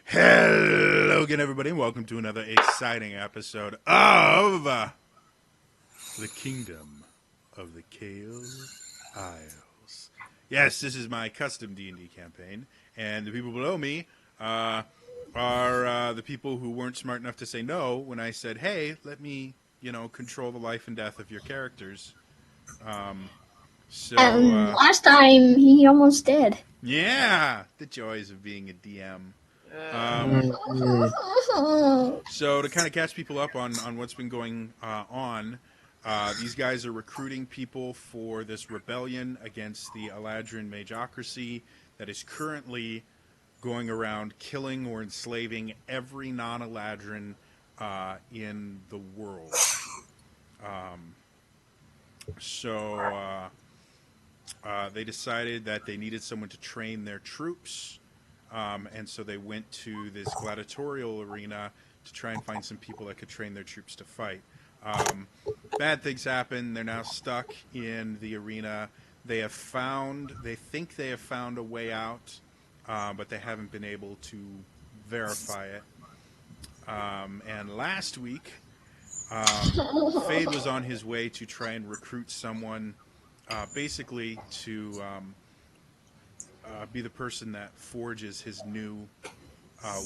Hello again, everybody, and welcome to another exciting episode of the Kingdom of the Kael Isles. Yes, this is my custom D&D campaign, and the people below me are the people who weren't smart enough to say no when I said, hey, let me, control the life and death of your characters. Um, so, Last time he almost did. yeah, the joys of being a DM. So to kind of catch people up on what's been going on, these guys are recruiting people for this rebellion against the Eladrin Magocracy that is currently going around killing or enslaving every non-Eladrin in the world. So they decided that they needed someone to train their troops. And so they went to this gladiatorial arena to try and find some people that could train their troops to fight. Bad things happen. They're now stuck in the arena. They think they have found a way out, but they haven't been able to verify it. And last week, Fade was on his way to try and recruit someone, basically to be the person that forges his new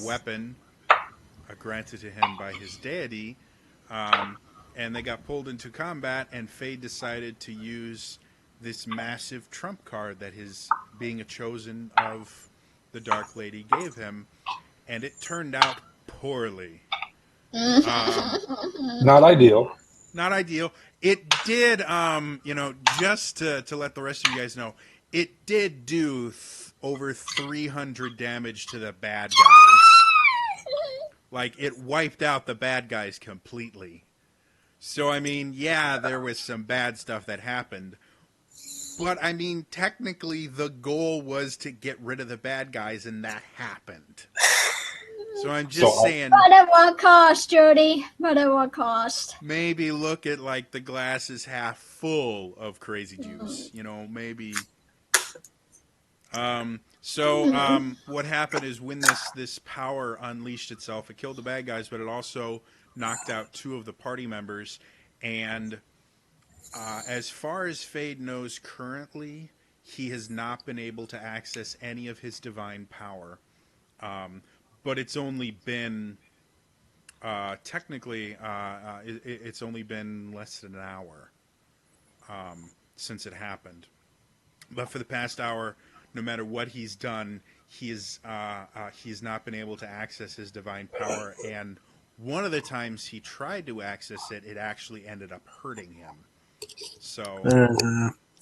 weapon granted to him by his deity. And they got pulled into combat, and Fade decided to use this massive trump card that his being a chosen of the Dark Lady gave him, and it turned out poorly. Not ideal. Not ideal. It did, just to let the rest of you guys know, it did do over 300 damage to the bad guys. Like, it wiped out the bad guys completely. So, I mean, yeah, there was some bad stuff that happened. But, I mean, technically, the goal was to get rid of the bad guys, and that happened. So I'm just saying. But at what cost, Jody? But at what cost? Maybe look at, like, the glass is half full of crazy juice. You know, maybe. What happened is when this power unleashed itself, it killed the bad guys, but it also knocked out two of the party members. And as far as Fade knows currently, he has not been able to access any of his divine power. But it's only been, technically, it's only been less than an hour since it happened. But for the past hour, no matter what he's done, he's not been able to access his divine power. And one of the times he tried to access it, it actually ended up hurting him. So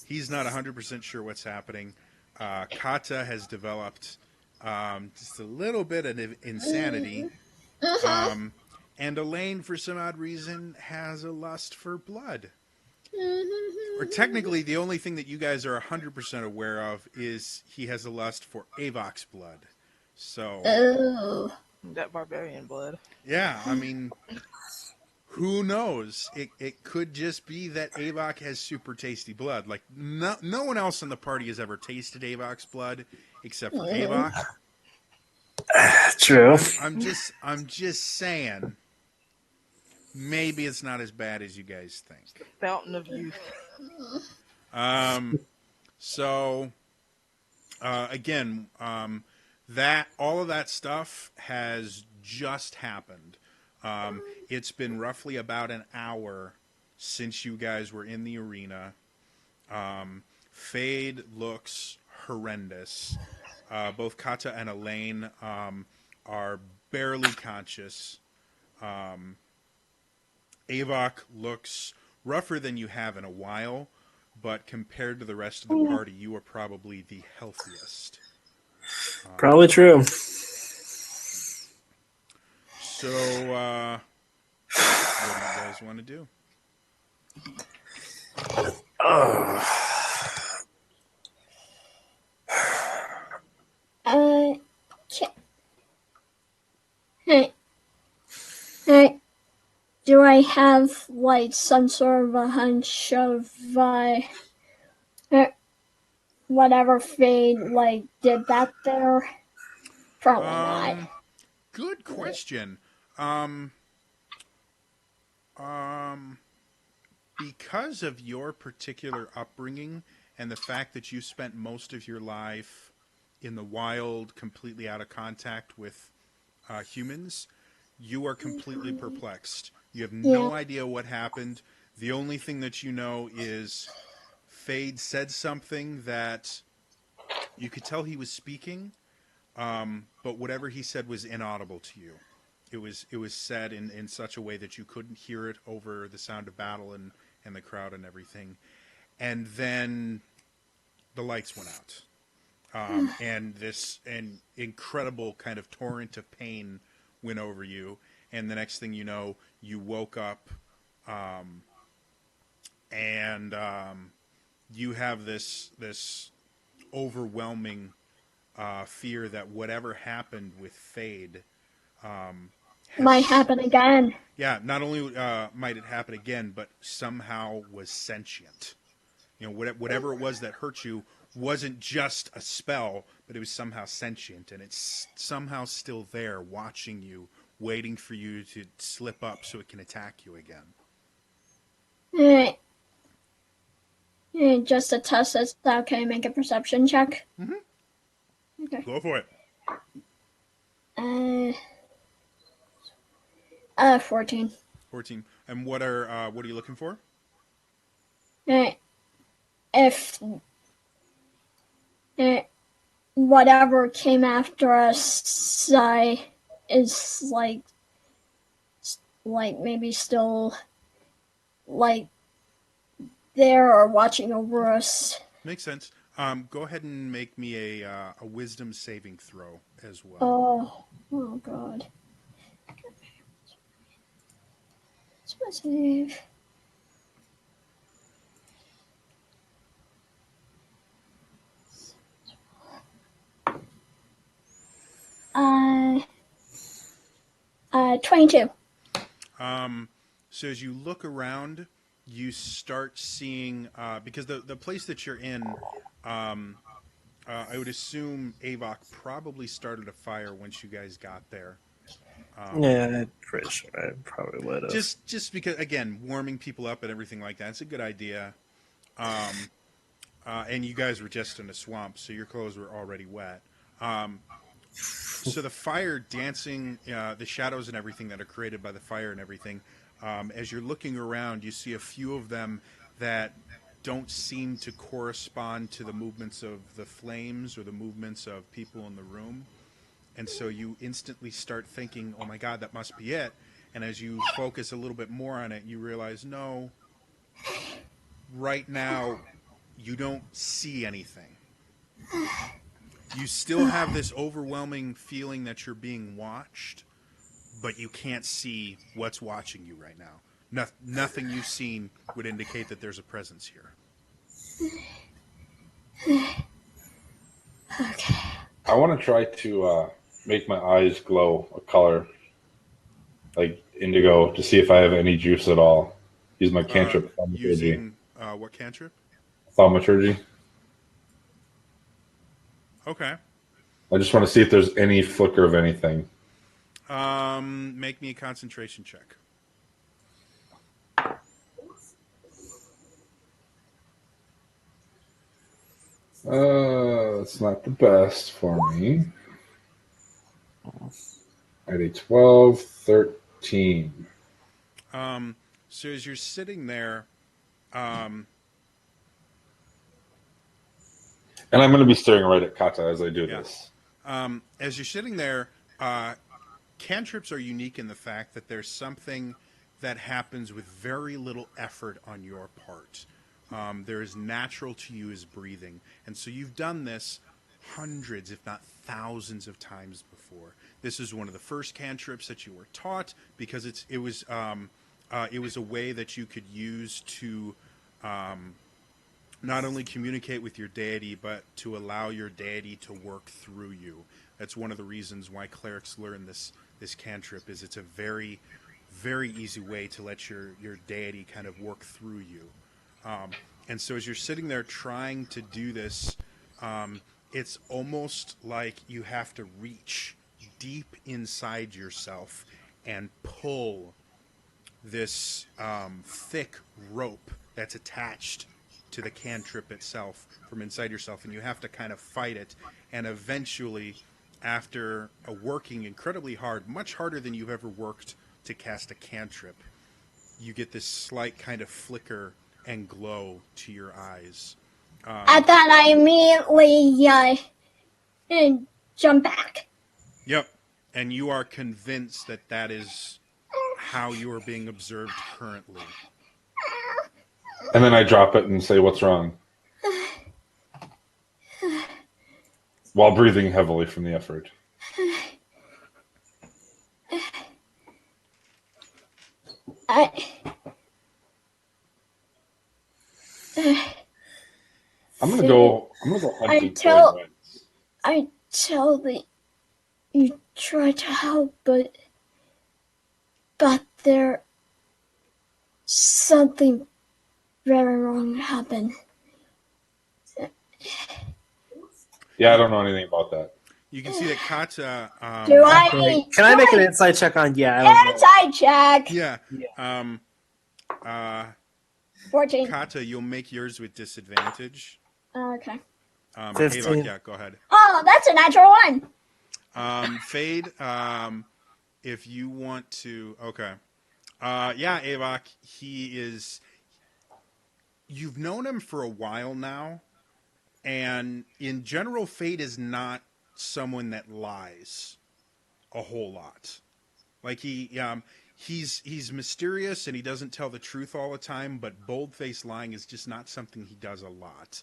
he's not 100% sure what's happening. Kata has developed just a little bit of insanity. And Elaine, for some odd reason, has a lust for blood. Or technically, the only thing that you guys are 100% aware of is he has a lust for Avok's blood. So that barbarian blood. Yeah, I mean, who knows? It could just be that Avok has super tasty blood. Like, no one else in the party has ever tasted Avok's blood except for Avok. True. I'm just saying. Maybe it's not as bad as you guys think. Fountain of youth. Again, that all of that stuff has just happened. It's been roughly about an hour since you guys were in the arena. Fade looks horrendous. Both Kata and Elaine are barely conscious. Avok looks rougher than you have in a while, but compared to the rest of the party, you are probably the healthiest. Probably true. So, what do you guys want to do? Hey. Do I have, like, some sort of a hunch of, whatever Fade, like, did back there? Probably not. Good question. Um, um, because of your particular upbringing and the fact that you spent most of your life in the wild, completely out of contact with humans, you are completely perplexed. You have Yeah. no idea what happened. The only thing that you know is Fade said something that you could tell he was speaking, but whatever he said was inaudible to you. It was said in such a way that you couldn't hear it over the sound of battle and the crowd and everything. And then the lights went out. And this an incredible kind of torrent of pain went over you, and the next thing you know, you woke up, and you have this overwhelming fear that whatever happened with Fade Might has happen again. yeah, not only might it happen again, but somehow was sentient. You know, whatever it was that hurt you wasn't just a spell, but it was somehow sentient, and it's somehow still there, watching you, waiting for you to slip up so it can attack you again. Alright. Just to test this out, can I make a perception check? Mm-hmm. Okay. Go for it. 14. 14. And what are you looking for? Alright. If whatever came after us is like maybe still like there or watching over us. Makes sense. Go ahead and make me a wisdom saving throw as well. Oh god. What's my save? Uh, 22. So as you look around, you start seeing because the place that you're in, I would assume Avok probably started a fire once you guys got there. Yeah, I'm pretty sure I probably would have. Just because again, warming people up and everything like that, it's a good idea. And you guys were just in a swamp, so your clothes were already wet. So the fire dancing, the shadows and everything that are created by the fire and everything, as you're looking around, you see a few of them that don't seem to correspond to the movements of the flames or the movements of people in the room. And so you instantly start thinking, oh my God, that must be it. And as you focus a little bit more on it, you realize, no, right now, you don't see anything. You still have this overwhelming feeling that you're being watched, but you can't see what's watching you right now. Nothing you've seen would indicate that there's a presence here. Okay. I want to try to make my eyes glow a color, like indigo, to see if I have any juice at all. Use my cantrip, thaumaturgy. Using what cantrip? Thaumaturgy. Okay. I just want to see if there's any flicker of anything. Make me a concentration check. That's not the best for me. At a 12, 13. So as you're sitting there, And I'm going to be staring right at Kata as I do Yeah. this. as you're sitting there, cantrips are unique in the fact that there's something that happens with very little effort on your part. There is natural to you as breathing. And so you've done this hundreds, if not thousands of times before. This is one of the first cantrips that you were taught because it was a way that you could use to not only communicate with your deity, but to allow your deity to work through you. That's one of the reasons why clerics learn this cantrip. Is it's a very, very easy way to let your deity kind of work through you. And so as you're sitting there trying to do this, it's almost like you have to reach deep inside yourself and pull this thick rope that's attached to the cantrip itself from inside yourself, and you have to kind of fight it. And eventually, after working incredibly hard, much harder than you've ever worked to cast a cantrip, you get this slight kind of flicker and glow to your eyes. At that, I immediately jump back. Yep. And you are convinced that that is how you are being observed currently. And then I drop it and say, "What's wrong?" While breathing heavily from the effort. I'm gonna go hunting for wins. I tell the you try to help, but there something very wrong happened. Yeah, I don't know anything about that. You can see that Kata. Do I? Can I make an insight check on? Yeah, I don't know. Inside check. Yeah. 14. Kata, you'll make yours with disadvantage. Okay. 15. Avok, yeah, go ahead. Oh, that's a natural one. Fade, if you want to... Okay. Yeah, Avok, he is... You've known him for a while now, and in general, Fade is not someone that lies a whole lot. Like, he's mysterious, and he doesn't tell the truth all the time, but bold-faced lying is just not something he does a lot.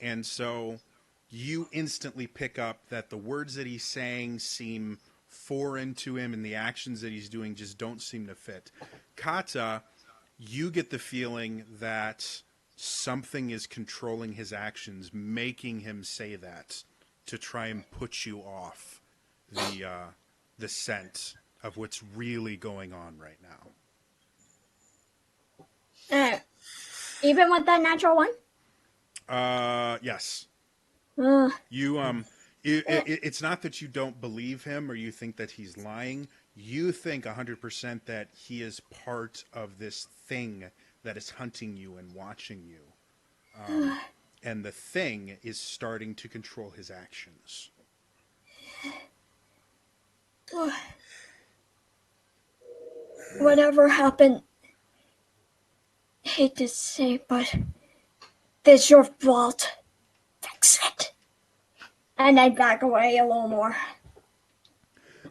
And so you instantly pick up that the words that he's saying seem foreign to him, and the actions that he's doing just don't seem to fit. Kata, you get the feeling that something is controlling his actions, making him say that to try and put you off the scent of what's really going on right now. Even with that natural one? Yes. Uh, It's not that you don't believe him or you think that he's lying. You think 100% that he is part of this thing that is hunting you and watching you. And the thing is starting to control his actions. Whatever happened, hate to say, but it's your fault. Fix it. And I back away a little more.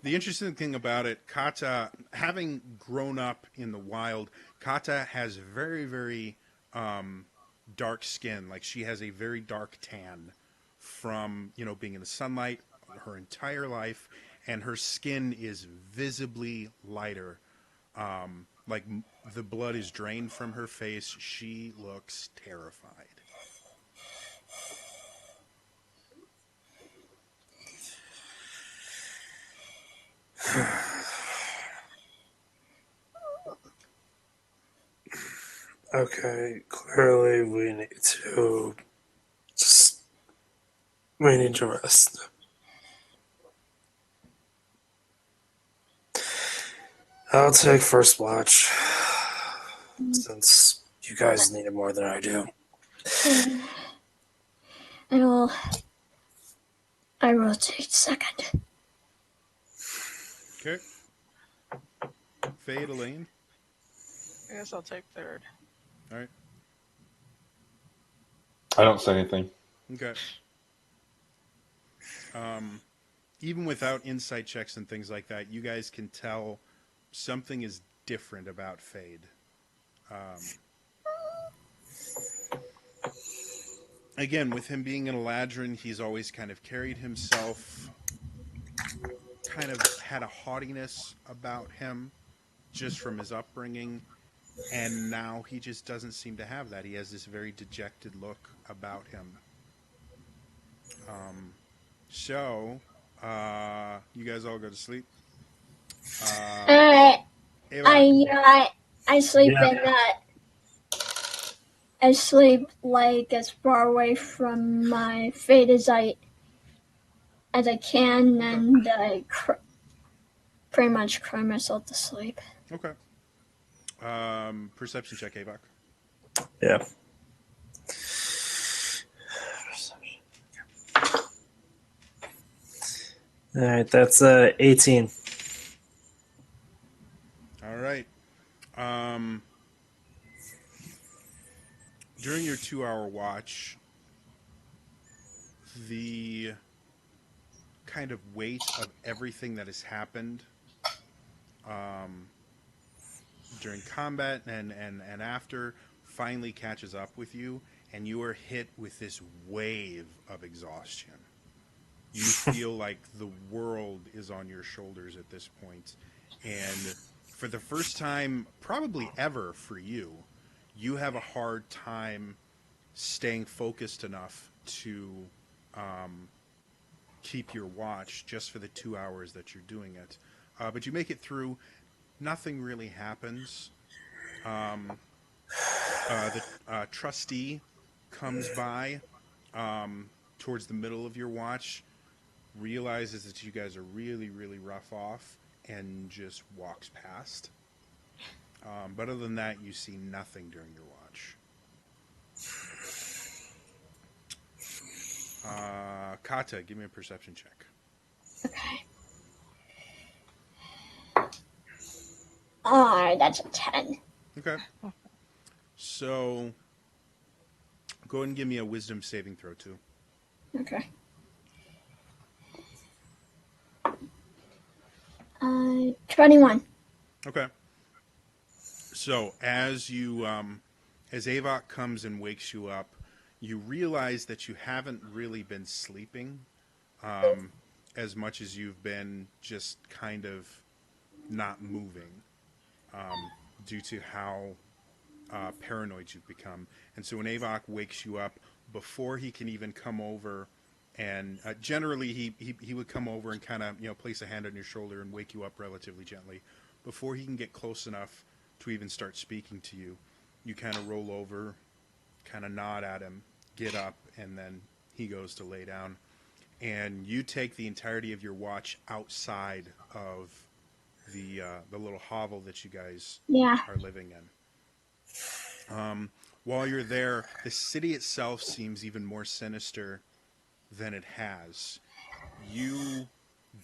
The interesting thing about it, Kata, having grown up in the wild, Kata has very, very dark skin. Like, she has a very dark tan from, being in the sunlight her entire life, and her skin is visibly lighter. Like, the blood is drained from her face. She looks terrified. Okay, clearly we need to rest. I'll take first watch, since you guys need it more than I do. I will take second. Okay. Fade, Elaine. I guess I'll take third. All right. I don't say anything. Okay. Even without insight checks and things like that, you guys can tell something is different about Fade. Again, with him being an Eladrin, he's always kind of carried himself, kind of had a haughtiness about him just from his upbringing, and now he just doesn't seem to have that. He has this very dejected look about him. So, you guys all go to sleep. I sleep Yeah. in that. I sleep like as far away from my fate as I can, and pretty much cry myself to sleep. Okay. Perception check, Avok. Yeah. All right, that's 18. All right. During your 2-hour watch, the kind of weight of everything that has happened during combat and after finally catches up with you, and you are hit with this wave of exhaustion. You feel like the world is on your shoulders at this point, and for the first time probably ever for you, you have a hard time staying focused enough to keep your watch just for the 2 hours that you're doing it. But you make it through. Nothing really happens. The trustee comes by towards the middle of your watch, realizes that you guys are really, really rough off, and just walks past. But other than that, you see nothing during your watch. Kata, give me a perception check. Okay. Ah, that's a 10. Okay. So, go ahead and give me a wisdom saving throw, too. Okay. 21. Okay. So, as you, as Avok comes and wakes you up, you realize that you haven't really been sleeping as much as you've been just kind of not moving due to how paranoid you've become. And so when Avok wakes you up, before he can even come over, and generally he would come over and kind of place a hand on your shoulder and wake you up relatively gently. Before he can get close enough to even start speaking to you, you kind of roll over, kind of nod at him, get up, and then he goes to lay down. And you take the entirety of your watch outside of the little hovel that you guys Yeah. are living in. While you're there, the city itself seems even more sinister than it has. You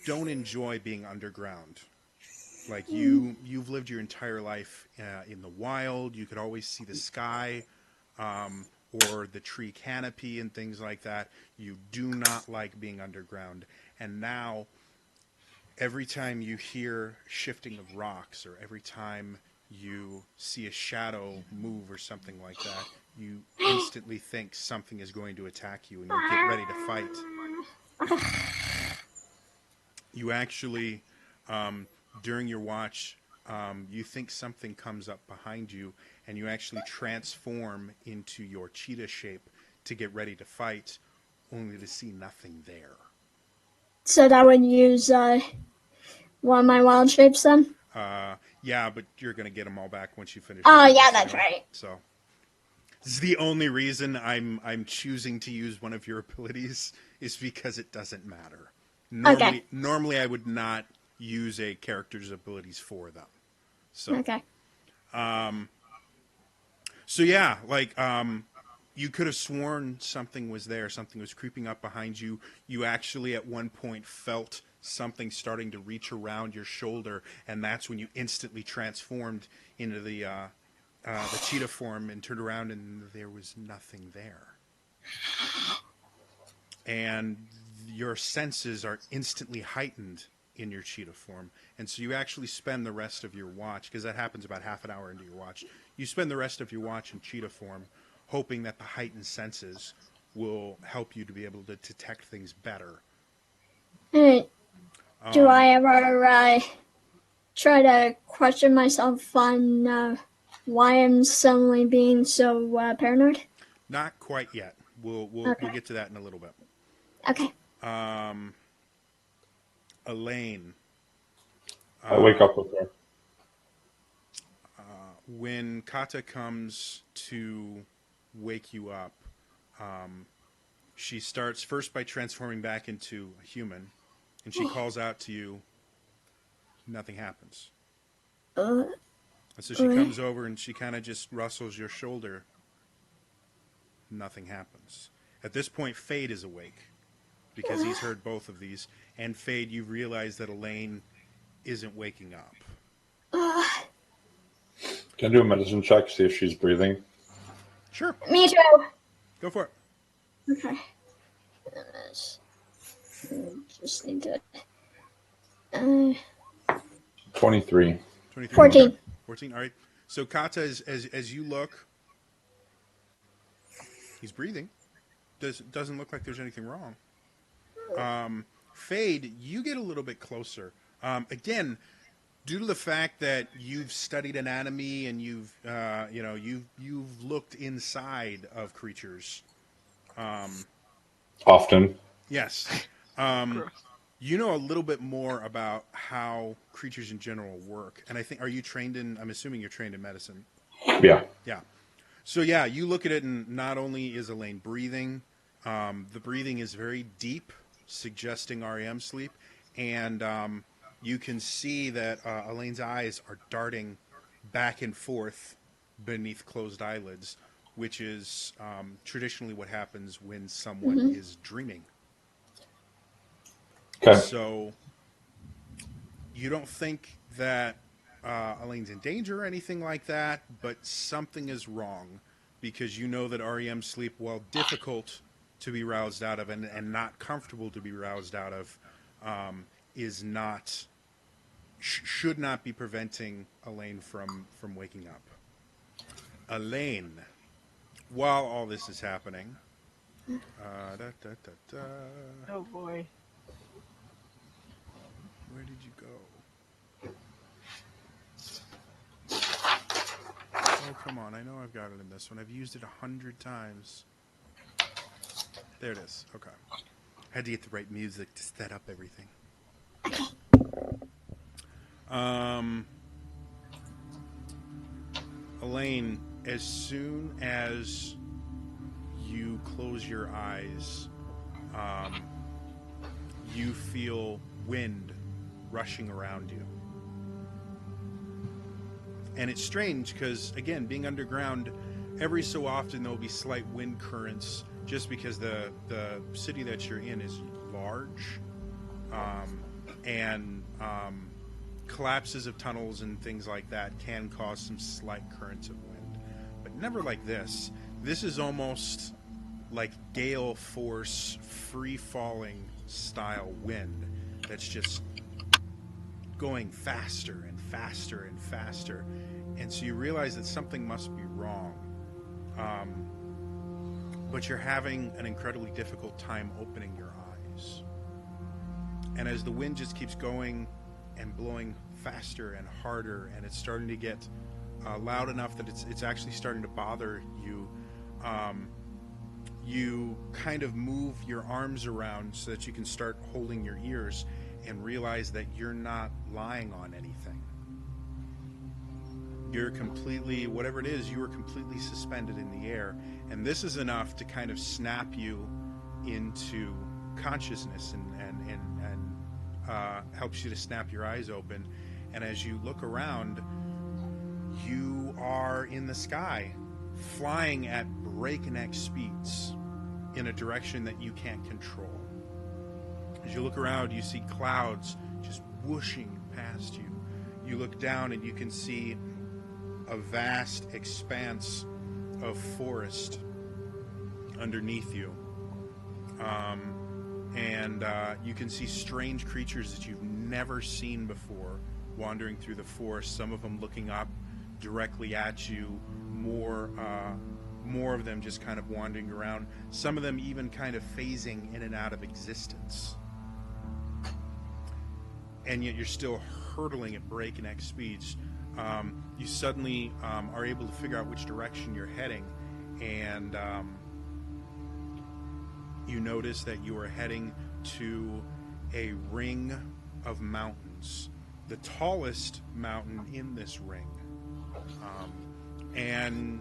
don't enjoy being underground. Like you've lived your entire life in the wild. You could always see the sky or the tree canopy and things like that. You do not like being underground. And now, every time you hear shifting of rocks or every time you see a shadow move or something like that, you instantly think something is going to attack you and you get ready to fight. You actually, during your watch, you think something comes up behind you and you actually transform into your cheetah shape to get ready to fight, only to see nothing there. So that would use one of my wild shapes then? Yeah, but you're going to get them all back once you finish. Oh, with yeah, this that's anyway. right. So this is the only reason I'm choosing to use one of your abilities is because it doesn't matter. Normally I would not use a character's abilities for them. So Okay. So yeah, like you could have sworn something was there, something was creeping up behind you. You actually at one point felt something starting to reach around your shoulder, and that's when you instantly transformed into the cheetah form and turned around, and there was nothing there. And your senses are instantly heightened in your cheetah form, and so you actually spend the rest of your watch, because that happens about half an hour into your watch, you spend the rest of your watch in cheetah form, hoping that the heightened senses will help you to be able to detect things better. Hey, do I ever try to question myself on why I'm suddenly being so paranoid? Not quite yet. We'll get to that in a little bit. Okay. Elaine, I wake up with her. when Kata comes to wake you up, she starts first by transforming back into a human, and she calls out to you, Nothing happens. Uh, And so she comes over and she kind of just rustles your shoulder. Nothing happens. At this point, Fade is awake because he's heard both of these. And Fade, you realize that Elaine isn't waking up. Can I do a medicine check, see if she's breathing? Sure, me too. go for it. Okay. Just need to. 23. 23. 14. Okay. 14. All right. So Kata, as you look, he's breathing. Doesn't look like there's anything wrong. Fade, you get a little bit closer. Again, due to the fact that you've studied anatomy and you've looked inside of creatures. Often. Yes. Gross. You know a little bit more about how creatures in general work. And I'm assuming you're trained in medicine. Yeah. Yeah. So yeah, you look at it and not only is Elaine breathing, the breathing is very deep, suggesting REM sleep. And you can see that Elaine's eyes are darting back and forth beneath closed eyelids, which is traditionally what happens when someone is dreaming. Okay. So you don't think that Elaine's in danger or anything like that, but something is wrong because you know that REM sleep, while difficult to be roused out of and not comfortable to be roused out of, is not should not be preventing Elaine from waking up. Elaine, while all this is happening, Oh boy. where did you go? Oh, come on. I know I've got it in this one. I've used it 100 times. There it is. Okay. Had to get the right music to set up everything. Elaine, as soon as you close your eyes, you feel wind rushing around you. And it's strange because, again, being underground, every so often there will be slight wind currents just because the city that you're in is large. And collapses of tunnels and things like that can cause some slight currents of wind. But never like this. This is almost like gale force, free-falling style wind that's just going faster and faster and faster. And so you realize that something must be wrong. But you're having an incredibly difficult time opening your eyes. And as the wind just keeps going and blowing faster and harder, and it's starting to get loud enough that it's actually starting to bother you, you kind of move your arms around so that you can start holding your ears and realize that you're not lying on anything. You're completely, whatever it is, you are completely suspended in the air. And this is enough to kind of snap you into consciousness and helps you to snap your eyes open. And as you look around, you are in the sky, flying at breakneck speeds in a direction that you can't control. As you look around, you see clouds just whooshing past you. You look down and you can see a vast expanse of forest underneath you. And you can see strange creatures that you've never seen before wandering through the forest, some of them looking up directly at you, more of them just kind of wandering around, some of them even kind of phasing in and out of existence. And yet you're still hurtling at breakneck speeds. You suddenly are able to figure out which direction you're heading, and you notice that you are heading to a ring of mountains, the tallest mountain in this ring. And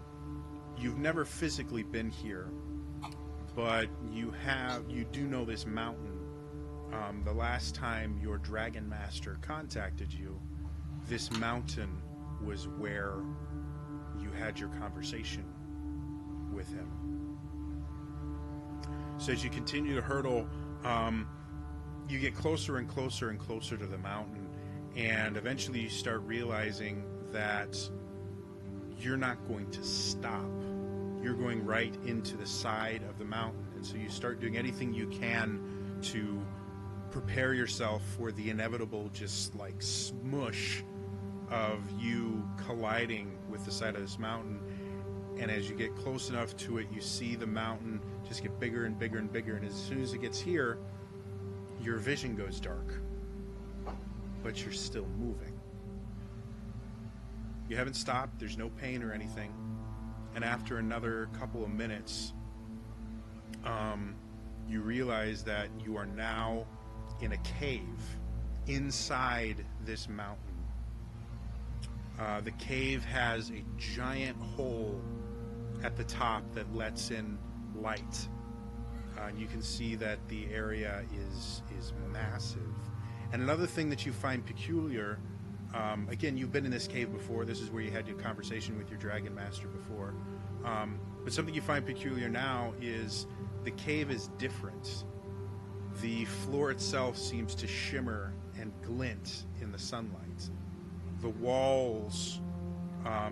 you've never physically been here, but you do know this mountain The last time your Dragon Master contacted you, this mountain was where you had your conversation with him. So as you continue to hurtle, you get closer and closer and closer to the mountain, and eventually you start realizing that you're not going to stop. You're going right into the side of the mountain, and so you start doing anything you can to prepare yourself for the inevitable just like smush of you colliding with the side of this mountain. And as you get close enough to it, you see the mountain just get bigger and bigger and bigger, and as soon as it gets here, your vision goes dark, but you're still moving. You haven't stopped, there's no pain or anything, and after another couple of minutes, you realize that you are now in a cave inside this mountain. The cave has a giant hole at the top that lets in light. And you can see that the area is massive. And another thing that you find peculiar, again, you've been in this cave before. This is where you had your conversation with your Dragon Master before. But something you find peculiar now is the cave is different. The floor itself seems to shimmer and glint in the sunlight. The walls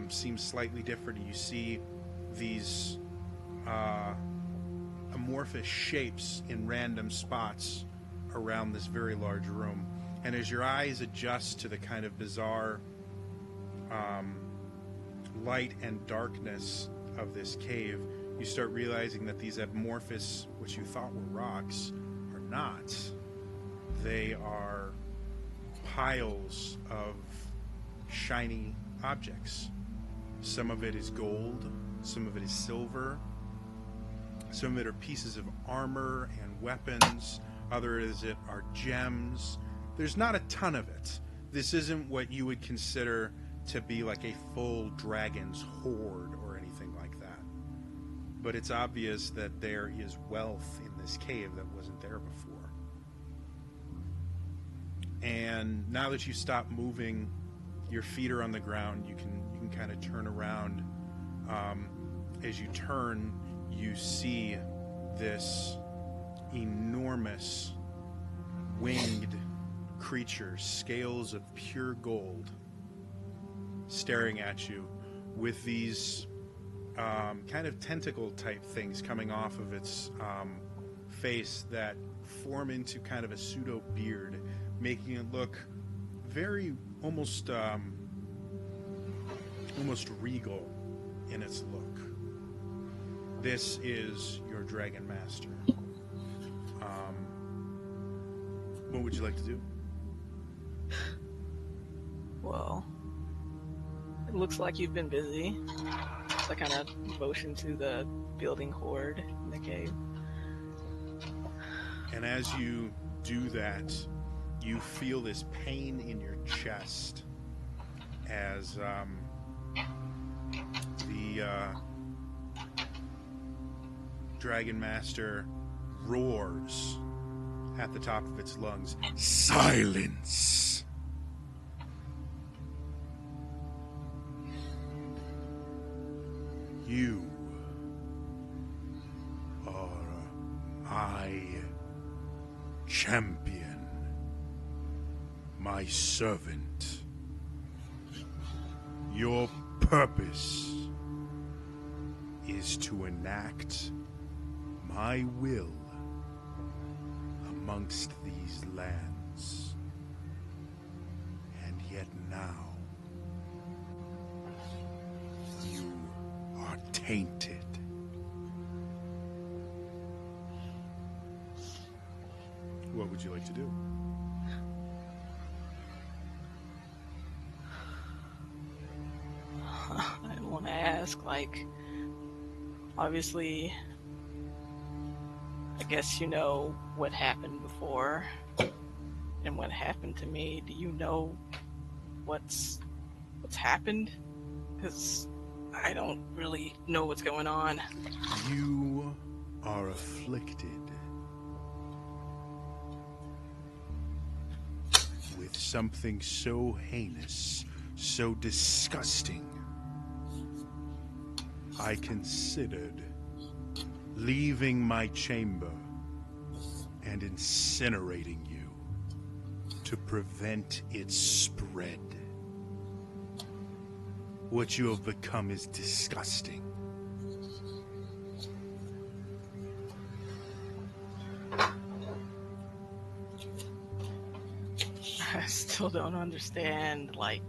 seem slightly different. You see these amorphous shapes in random spots around this very large room. And as your eyes adjust to the kind of bizarre light and darkness of this cave, you start realizing that these amorphous, what you thought were rocks, are not. They are piles of shiny objects. Some of it is gold, some of it is silver, some of it are pieces of armor and weapons, others are gems. There's not a ton of it. This isn't what you would consider to be like a full dragon's hoard or anything like that. But it's obvious that there is wealth in this cave that wasn't there before. And now that you stop moving, your feet are on the ground, you can kind of turn around. As you turn, you see this enormous winged creature, scales of pure gold, staring at you with these kind of tentacle type things coming off of its face that form into kind of a pseudo beard, making it look very almost regal in its look. This is your Dragon Master. What would you like to do? Well, it looks like you've been busy. So I kind of motion to the building horde in the cave. And as you do that, you feel this pain in your chest as the Dragon Master roars at the top of its lungs. Silence! You are my champion, my servant. Your purpose is to enact my will amongst these lands. And yet now, you are tainted. What would you like to do? I want to ask, like, obviously, I guess you know what happened before and what happened to me. Do you know what's happened? Because I don't really know what's going on. You are afflicted with something so heinous, so disgusting, I considered leaving my chamber and incinerating you to prevent its spread. What you have become is disgusting. I still don't understand. Like,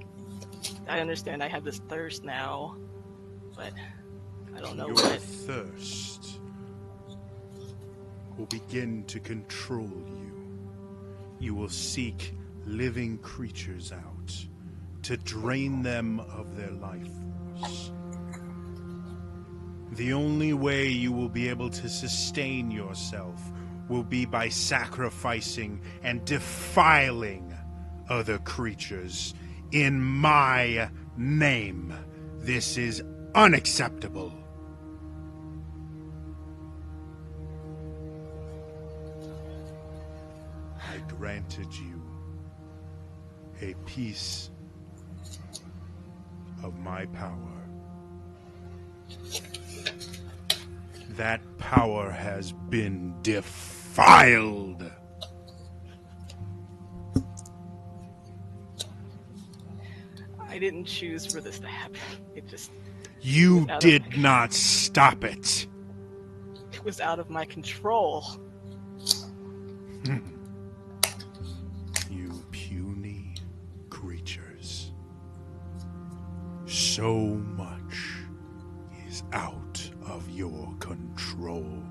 I understand I have this thirst now, but I don't know Your what. thirst will begin to control you. You will seek living creatures out to drain them of their life force. The only way you will be able to sustain yourself will be by sacrificing and defiling other creatures in my name. This is unacceptable. I granted you a piece of my power. That power has been defiled. I didn't choose for this to happen. It just You out of- did not stop it. it was out of my control. You puny creatures. So much is out of your control.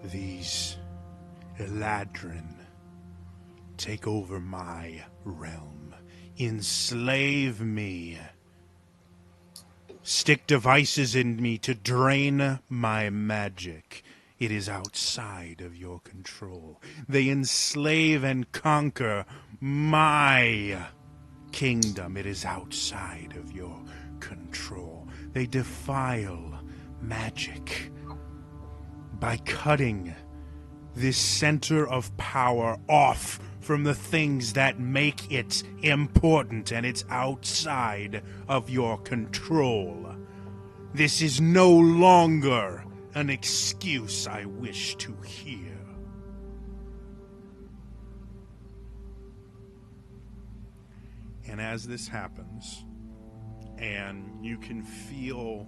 These Eladrin take over my realm, enslave me, stick devices in me to drain my magic. It is outside of your control. They enslave and conquer my kingdom. It is outside of your control. They defile magic by cutting this center of power off from the things that make it important, and it's outside of your control. This is no longer an excuse I wish to hear. And as this happens, and you can feel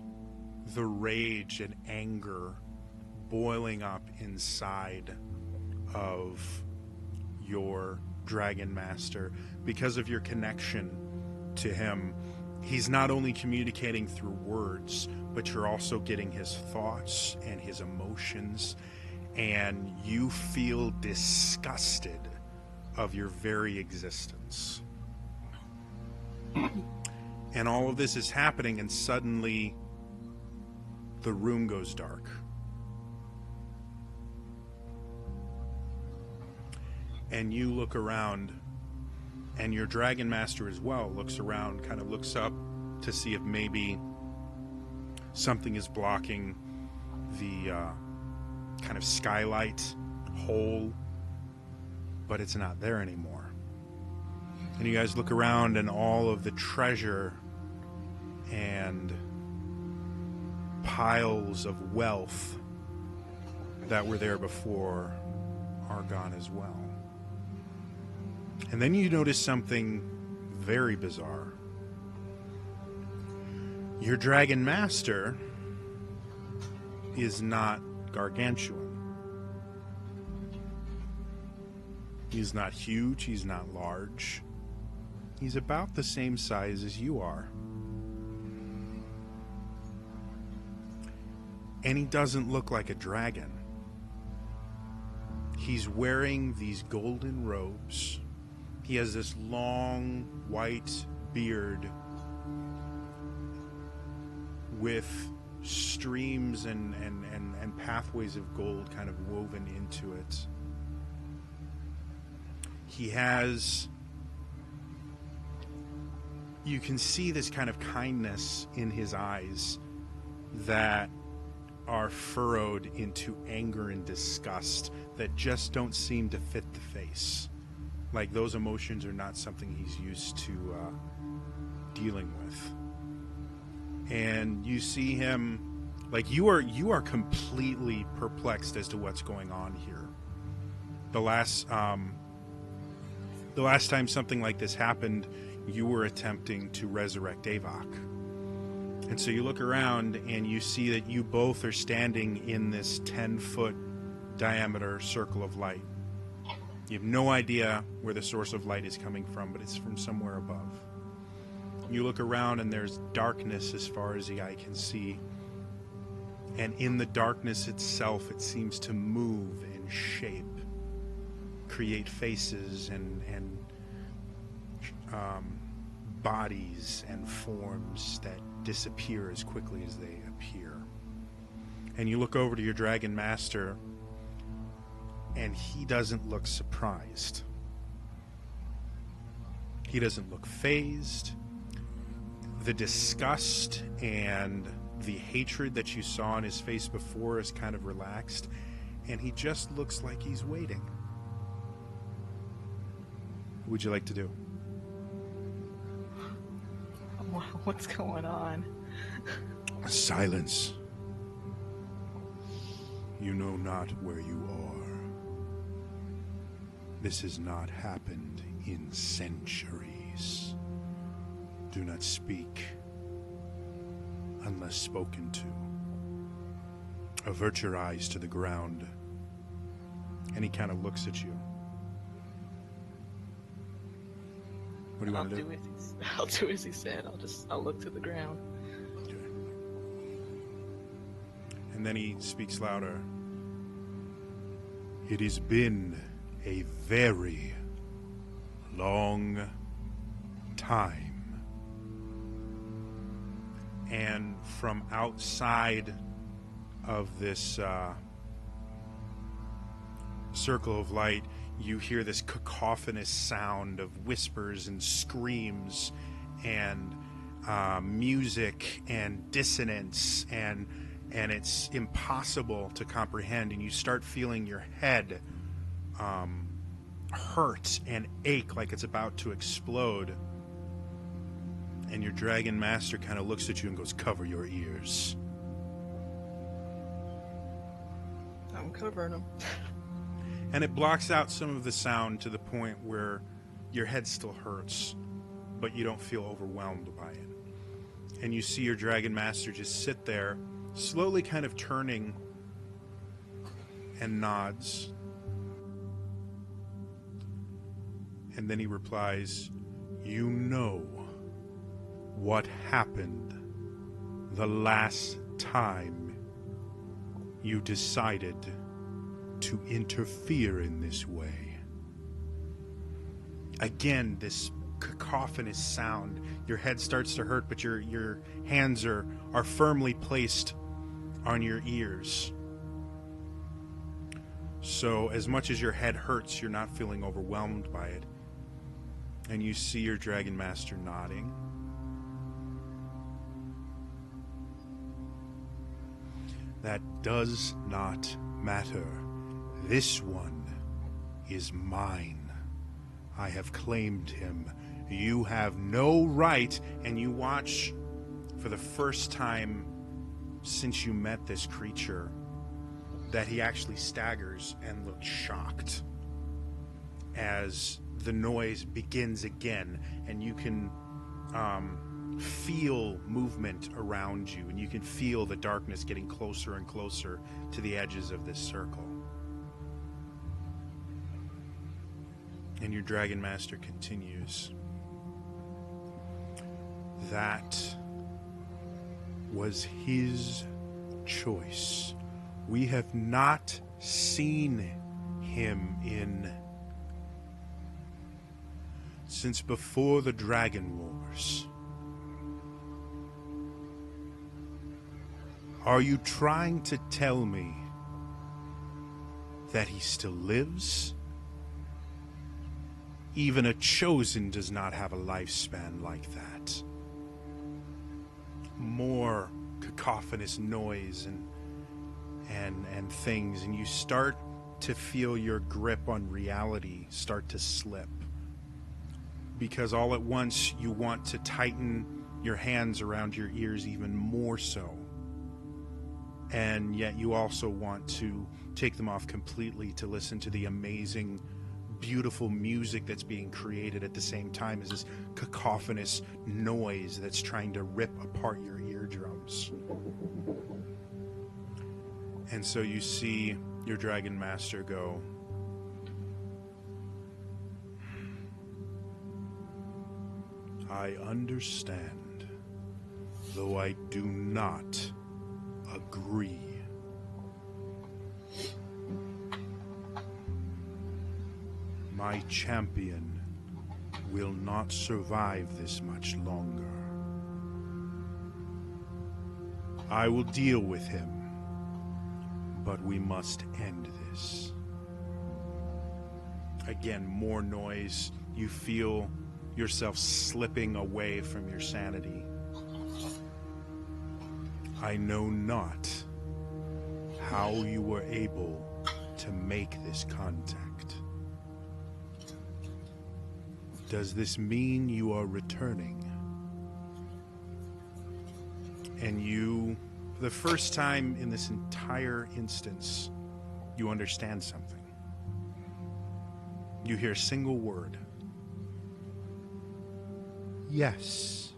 the rage and anger boiling up inside of your Dragon Master because of your connection to him. He's not only communicating through words, but you're also getting his thoughts and his emotions, and you feel disgusted of your very existence. And all of this is happening, and suddenly the room goes dark. And you look around, and your Dragon Master as well looks around, kind of looks up to see if maybe something is blocking the kind of skylight hole, but it's not there anymore. And you guys look around, and all of the treasure and piles of wealth that were there before are gone as well. And then you notice something very bizarre. Your Dragon Master is not gargantuan. He's not huge, he's not large. He's about the same size as you are. And he doesn't look like a dragon. He's wearing these golden robes. He has this long white beard with streams and pathways of gold kind of woven into it. He has... You can see this kind of kindness in his eyes that are furrowed into anger and disgust that just don't seem to fit the face. Like those emotions are not something he's used to dealing with. And you see him, like you are completely perplexed as to what's going on here. The last time something like this happened, you were attempting to resurrect Avok. And so you look around and you see that you both are standing in this 10-foot diameter circle of light. You have no idea where the source of light is coming from, but it's from somewhere above. You look around and there's darkness as far as the eye can see. And in the darkness itself, it seems to move and shape, create faces and bodies and forms that disappear as quickly as they appear. And you look over to your dragon master, and he doesn't look surprised. He doesn't look fazed. The disgust and the hatred that you saw on his face before is kind of relaxed, and he just looks like he's waiting. What would you like to do? What's going on? Silence. You know not where you are. This has not happened in centuries. Do not speak unless spoken to. Avert your eyes to the ground. And he kind of looks at you. What do you want to do? I'll do as he said. I'll look to the ground. Okay. And then he speaks louder. It has been a very long time. And from outside of this circle of light, you hear this cacophonous sound of whispers and screams and music and dissonance, and it's impossible to comprehend, and you start feeling your head hurt and ache like it's about to explode. And your dragon master kind of looks at you and goes, "Cover your ears." I'm covering them. And it blocks out some of the sound to the point where your head still hurts, but you don't feel overwhelmed by it. And you see your dragon master just sit there, slowly kind of turning, and nods. And then he replies, "You know what happened the last time you decided to interfere in this way." Again, this cacophonous sound. Your head starts to hurt, but your hands are firmly placed on your ears. So as much as your head hurts, you're not feeling overwhelmed by it. And you see your dragon master nodding. That does not matter. This one is mine. I have claimed him. You have no right. And you watch for the first time since you met this creature that he actually staggers and looks shocked as the noise begins again, and you can feel movement around you, and you can feel the darkness getting closer and closer to the edges of this circle. And your dragon master continues. That was his choice. We have not seen him since before the Dragon Wars. Are you trying to tell me that he still lives? Even a chosen does not have a lifespan like that. More cacophonous noise, and and things, and you start to feel your grip on reality start to slip. Because all at once you want to tighten your hands around your ears even more so. And yet you also want to take them off completely to listen to the amazing, beautiful music that's being created at the same time as this cacophonous noise that's trying to rip apart your eardrums. And so you see your Dragon Master go, I understand, though I do not agree. My champion will not survive this much longer. I will deal with him, but we must end this. Again, more noise. You feel yourself slipping away from your sanity. I know not how you were able to make this contact. Does this mean you are returning? And you, for the first time in this entire instance, you understand something. You hear a single word. Yes.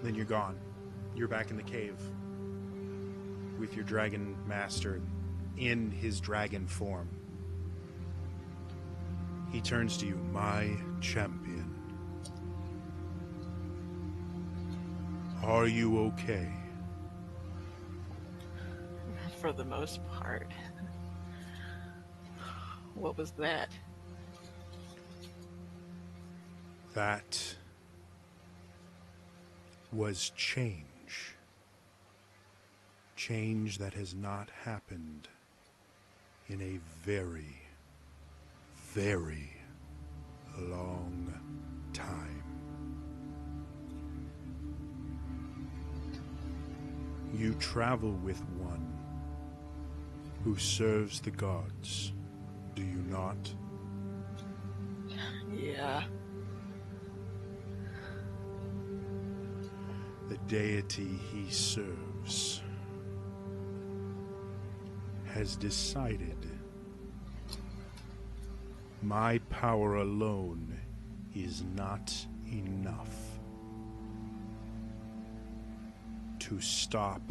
Then you're gone. You're back in the cave with your dragon master in his dragon form. He turns to you, my champion. Are you okay? For the most part. What was that? That was change. Change that has not happened in a very, very long time. You travel with one who serves the gods, do you not? Yeah. The deity he serves has decided my power alone is not enough to stop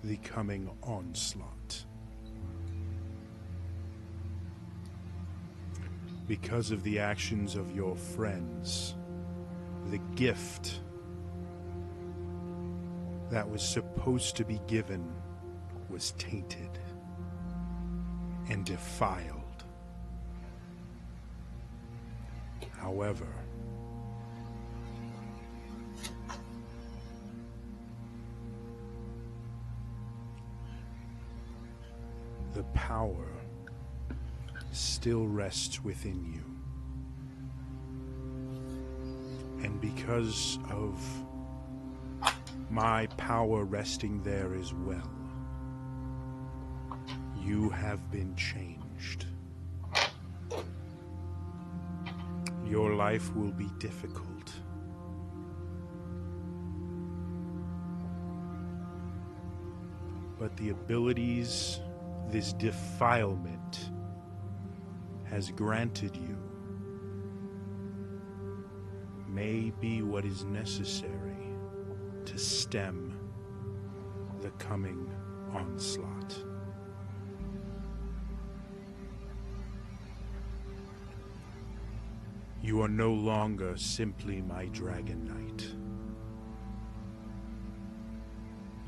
the coming onslaught. Because of the actions of your friends, the gift that was supposed to be given was tainted and defiled. However, the power still rests within you. And because of my power resting there as well, you have been changed. Your life will be difficult. But the abilities this defilement has granted you may be what is necessary to stem the coming onslaught. You are no longer simply my dragon knight.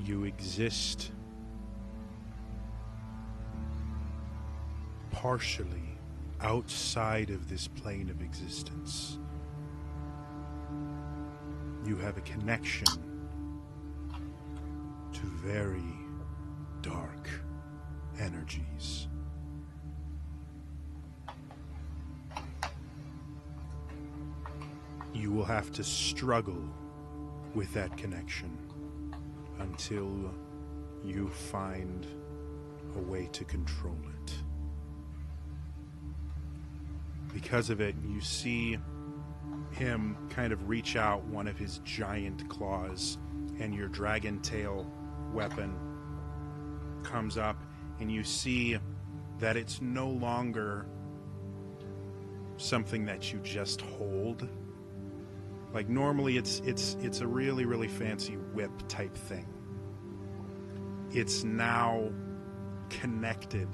You exist partially outside of this plane of existence. You have a connection to very dark energies. You will have to struggle with that connection until you find a way to control it. Because of it, you see him kind of reach out one of his giant claws, and your dragon tail weapon comes up, and you see that it's no longer something that you just hold. Like normally it's a really, really fancy whip type thing. It's now connected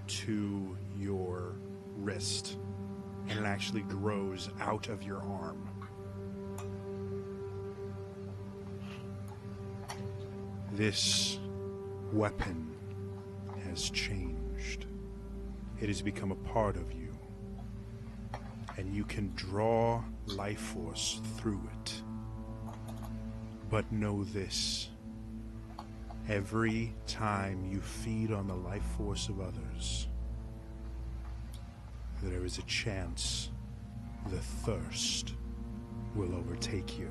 to your wrist, and it actually grows out of your arm. This weapon has changed. It has become a part of you, and you can draw life force through it. But know this: every time you feed on the life force of others, there is a chance the thirst will overtake you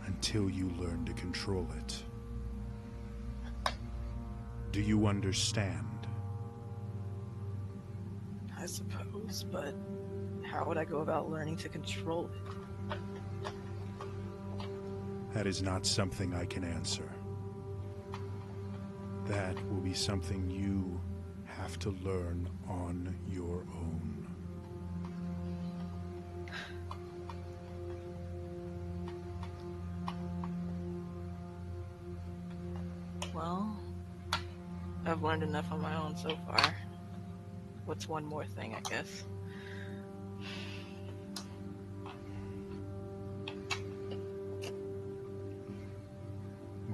until you learn to control it. Do you understand? I suppose, but how would I go about learning to control it? That is not something I can answer. That will be something you have to learn on your own. Well, I've learned enough on my own so far. What's one more thing, I guess?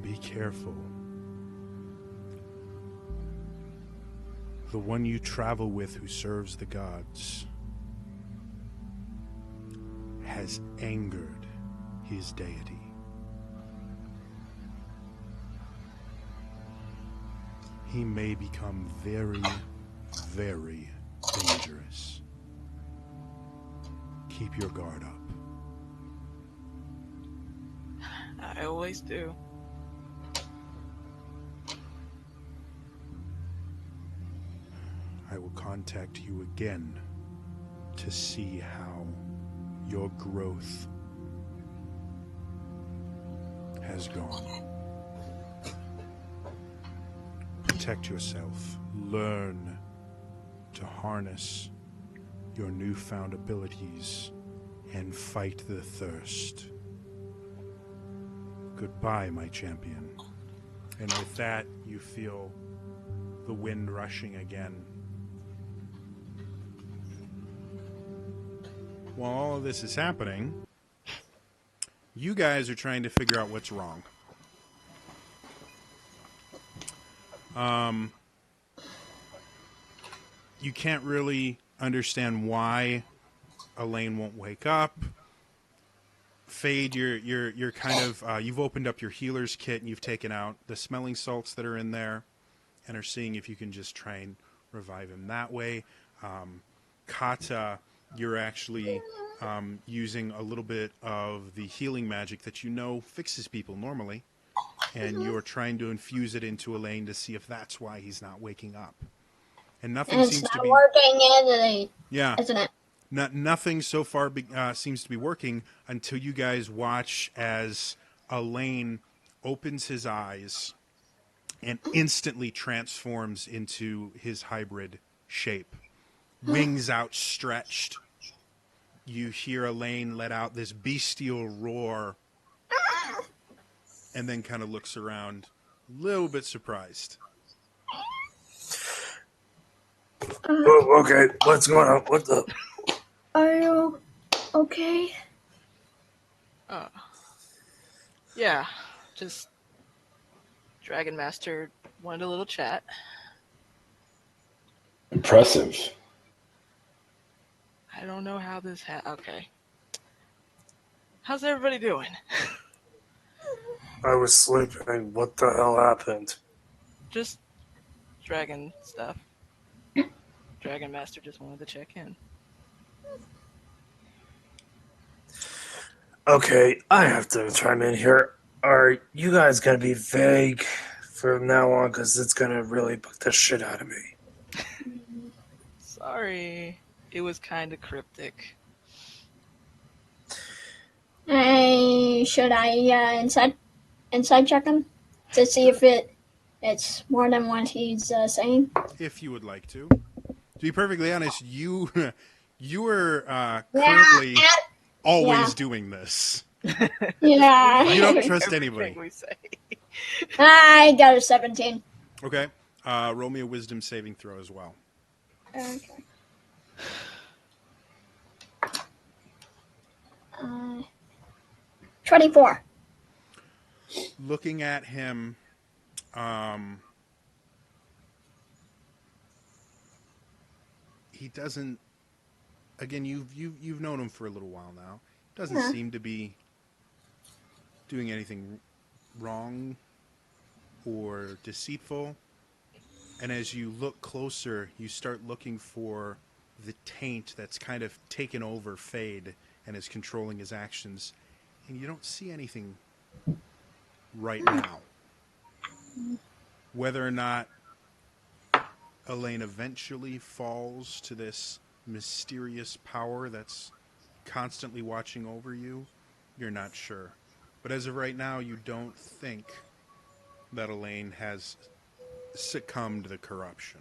Be careful. The one you travel with who serves the gods has angered his deity. He may become very, very dangerous. Keep your guard up. I always do. I will contact you again to see how your growth has gone. Protect yourself. Learn to harness your newfound abilities and fight the thirst. Goodbye, my champion. And with that, you feel the wind rushing again. While all of this is happening, you guys are trying to figure out what's wrong. You can't really understand why Elaine won't wake up. Fade, you're kind of you've opened up your healer's kit and you've taken out the smelling salts that are in there, and are seeing if you can just try and revive him that way. Kata, you're actually using a little bit of the healing magic that you know fixes people normally, and you're trying to infuse it into Elaine to see if that's why he's not waking up. And nothing And it's seems to not be working, isn't yeah. it? Nothing so far seems to be working until you guys watch as Elaine opens his eyes and instantly transforms into his hybrid shape. Wings outstretched. You hear Elaine let out this bestial roar and then kind of looks around, a little bit surprised. Oh, okay, what's going on? What the? Are you okay? Yeah, just Dragon Master wanted a little chat. Impressive. I don't know how this okay. How's everybody doing? I was sleeping. What the hell happened? Just dragon stuff. Dragon Master just wanted to check in. Okay, I have to chime in here. Are you guys gonna be vague from now on? Because it's gonna really bug the shit out of me. Sorry. It was kind of cryptic. Should I inside check him to see if it's more than what he's saying? If you would like to. To be perfectly honest, you you are currently Yeah. always doing this. Yeah. You don't trust Everything anybody. we say. I got a 17. Okay. Roll me a wisdom saving throw as well. Okay. 24. Looking at him, he doesn't. Again, you've known him for a little while now. Doesn't Yeah. seem to be doing anything wrong or deceitful. And as you look closer, you start looking for the taint that's kind of taken over Fade and is controlling his actions. And you don't see anything right now. Whether or not Elaine eventually falls to this mysterious power that's constantly watching over you, you're not sure. But as of right now, you don't think that Elaine has succumbed to the corruption.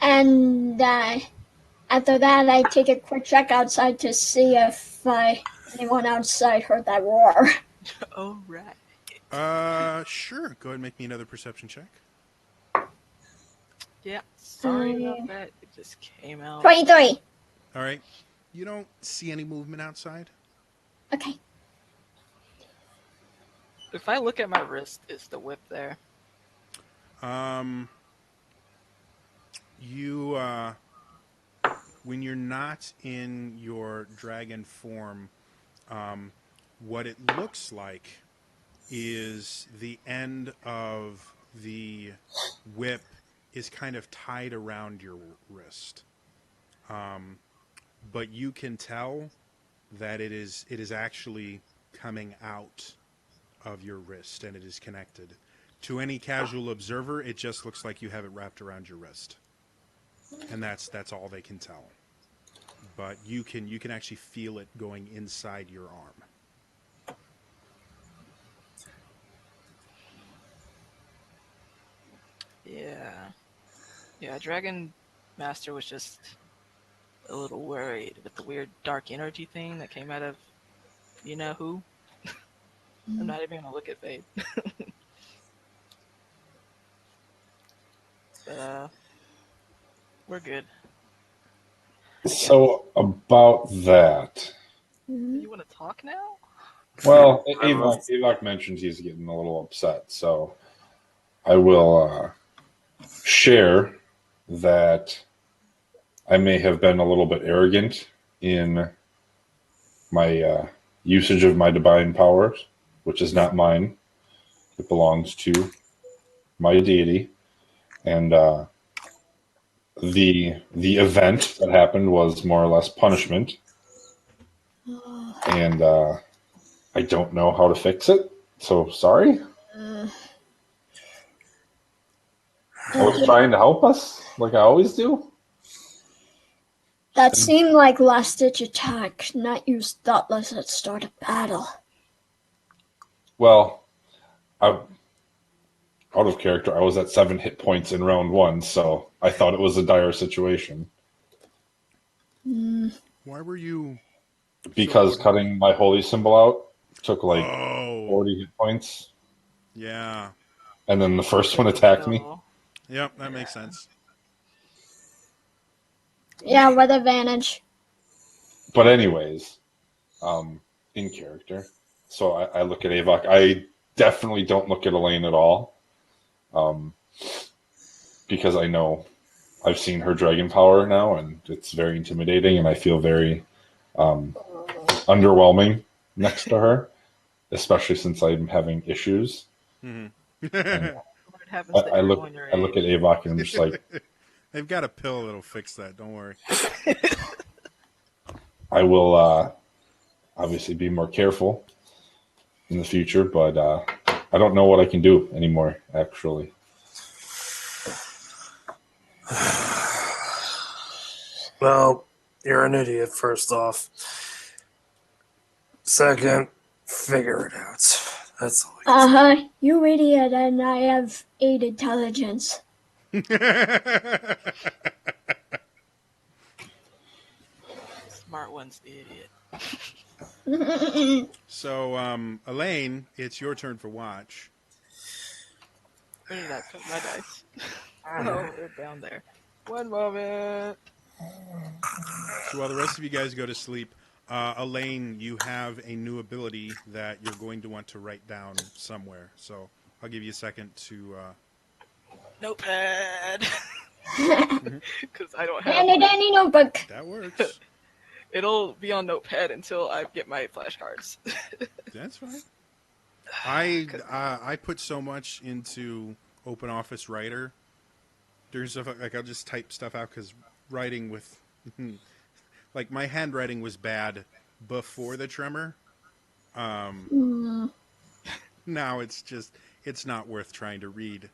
And after that, I take a quick check outside to see if anyone outside heard that roar. All right. Sure. Go ahead and make me another perception check. Yeah. Sorry about that. It just came out. 23. All right. You don't see any movement outside? Okay. If I look at my wrist, is the whip there? You, when you're not in your dragon form, what it looks like is the end of the whip is kind of tied around your wrist. But you can tell that it is actually coming out of your wrist and it is connected. To any casual observer, it just looks like you have it wrapped around your wrist. And that's all they can tell. But you can actually feel it going inside your arm. Yeah, Dragon Master was just a little worried with the weird dark energy thing that came out of you know who. I'm not even gonna look at Fade. But we're good. So about that, You want to talk now? well, Avok mentions he's getting a little upset, so I will share that I may have been a little bit arrogant in my usage of my divine powers, which is not mine. It belongs to my deity, and the event that happened was more or less punishment, and I don't know how to fix it. So sorry. I was trying to help us, like I always do. That seemed like last-ditch attack, not used thoughtless at start of battle. Well, out of character, I was at 7 hit points in round 1, so I thought it was a dire situation. Why were you... Because cutting my holy symbol out took like Oh, 40 hit points, yeah. and then the first one attacked me. Yep, that makes sense. Yeah, with advantage. But anyways, in character. So I look at Avok. I definitely don't look at Elaine at all. Because I know I've seen her dragon power now, and it's very intimidating, and I feel very underwhelming next to her, especially since I'm having issues. Mm-hmm. What happens to I look everyone your at age? Avok and I'm just like, They've got a pill that'll fix that. Don't worry. I will obviously be more careful in the future, but I don't know what I can do anymore, actually. Well, you're an idiot, first off. Second, figure it out. That's all I can say. You idiot, and I have 8 intelligence. Smart one's the idiot. So, Elaine, it's your turn for watch. Where did I put my dice? Oh, they're down there. One moment. So while the rest of you guys go to sleep, Elaine, you have a new ability that you're going to want to write down somewhere. So I'll give you a second to... Notepad. Because I don't have. Danny, Danny notebook. That works. It'll be on Notepad until I get my flashcards. That's fine. I put so much into Open Office Writer. There's stuff like I'll just type stuff out because writing with like my handwriting was bad before the tremor. Now it's not worth trying to read.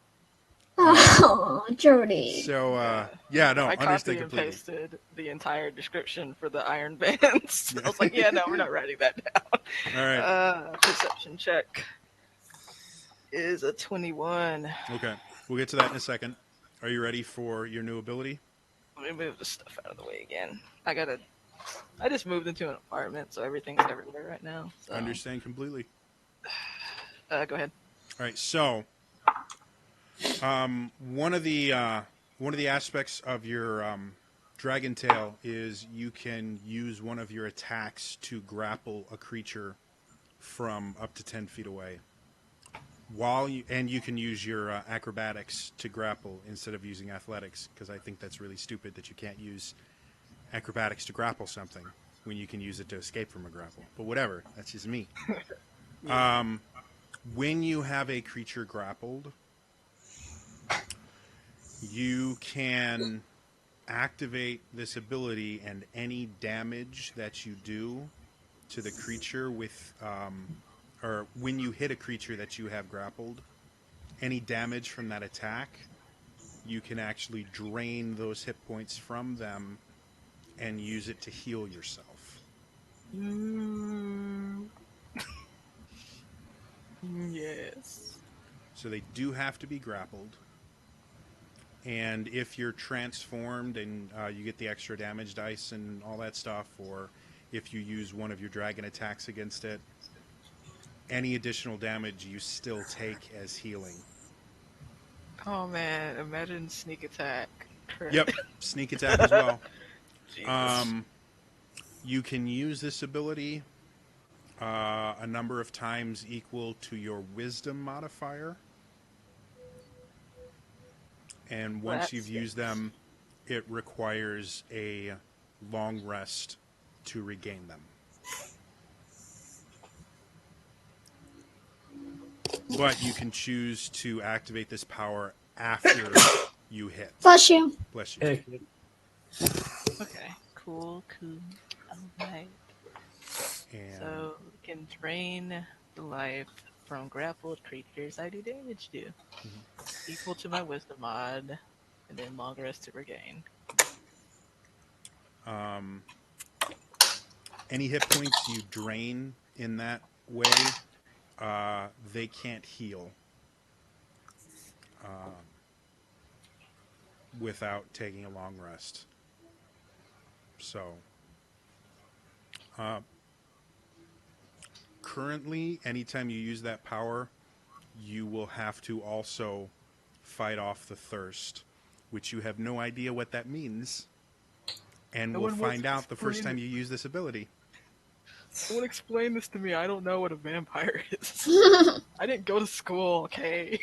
Oh, Jody. So yeah, no, I understand copied and completely. pasted the entire description for the Iron Bands. I was like, yeah, no, we're not writing that down. All right. Perception check is a 21. Okay, we'll get to that in a second. Are you ready for your new ability? Let me move the stuff out of the way again. I just moved into an apartment, so everything's everywhere right now. So. Understand completely. Go ahead. All right, so one of the aspects of your dragon tail is you can use one of your attacks to grapple a creature from up to 10 feet away. And you can use your acrobatics to grapple instead of using athletics, because I think that's really stupid that you can't use acrobatics to grapple something when you can use it to escape from a grapple. But whatever, that's just me. When you have a creature grappled, you can activate this ability, and any damage that you do to the creature with, or when you hit a creature that you have grappled, any damage from that attack, you can actually drain those hit points from them and use it to heal yourself. Yes. So they do have to be grappled. And if you're transformed and you get the extra damage dice and all that stuff, or if you use one of your dragon attacks against it, any additional damage you still take as healing. Oh man, imagine sneak attack. Correct. Yep, sneak attack as well. Jesus. You can use this ability a number of times equal to your wisdom modifier. And once you've used them, it requires a long rest to regain them. But you can choose to activate this power after you hit. Bless you. Bless you. Hey, Okay. Cool. Alright. And So we can drain the life from grappled creatures I do damage to. Equal to my wisdom mod, and then long rest to regain. any hit points you drain in that way, they can't heal without taking a long rest. So, currently, anytime you use that power, you will have to also fight off the thirst, which you have no idea what that means, and No we'll one wants find to out the first explain time you use this ability. Someone explain this to me. I don't know what a vampire is. I didn't go to school, okay?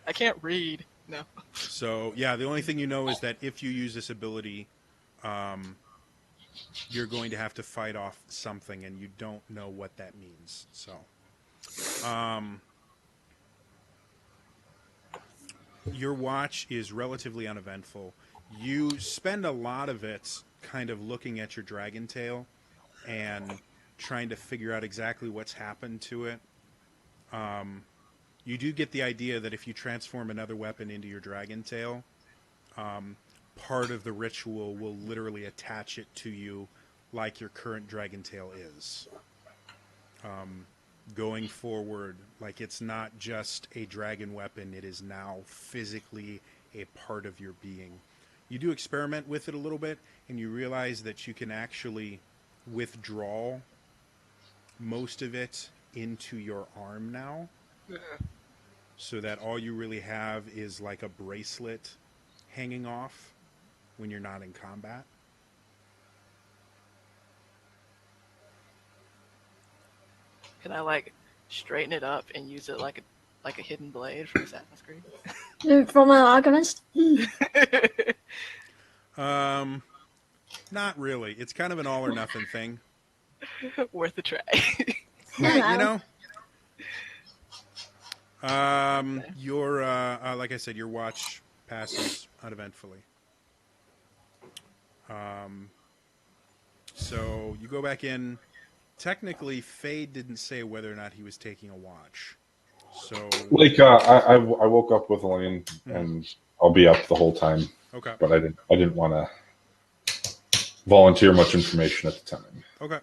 I can't read. No. So, yeah, the only thing you know is that if you use this ability, you're going to have to fight off something, and you don't know what that means. So, your watch is relatively uneventful. You spend a lot of it kind of looking at your dragon tail and trying to figure out exactly what's happened to it. You do get the idea that if you transform another weapon into your dragon tail, part of the ritual will literally attach it to you like your current dragon tail is. Going forward, like it's not just a dragon weapon, it is now physically a part of your being. You do experiment with it a little bit, and you realize that you can actually withdraw most of it into your arm now, so that all you really have is like a bracelet hanging off when you're not in combat. Can I like straighten it up and use it like a hidden blade from Assassin's Creed? From an alchemist. Not really. It's kind of an all or nothing thing. Worth a try. Yeah, you know. Okay. Your like I said, your watch passes uneventfully. So you go back in. Technically, Fade didn't say whether or not he was taking a watch. So Like I woke up with Elaine, and I'll be up the whole time. okay, But I didn't want to volunteer much information at the time. okay.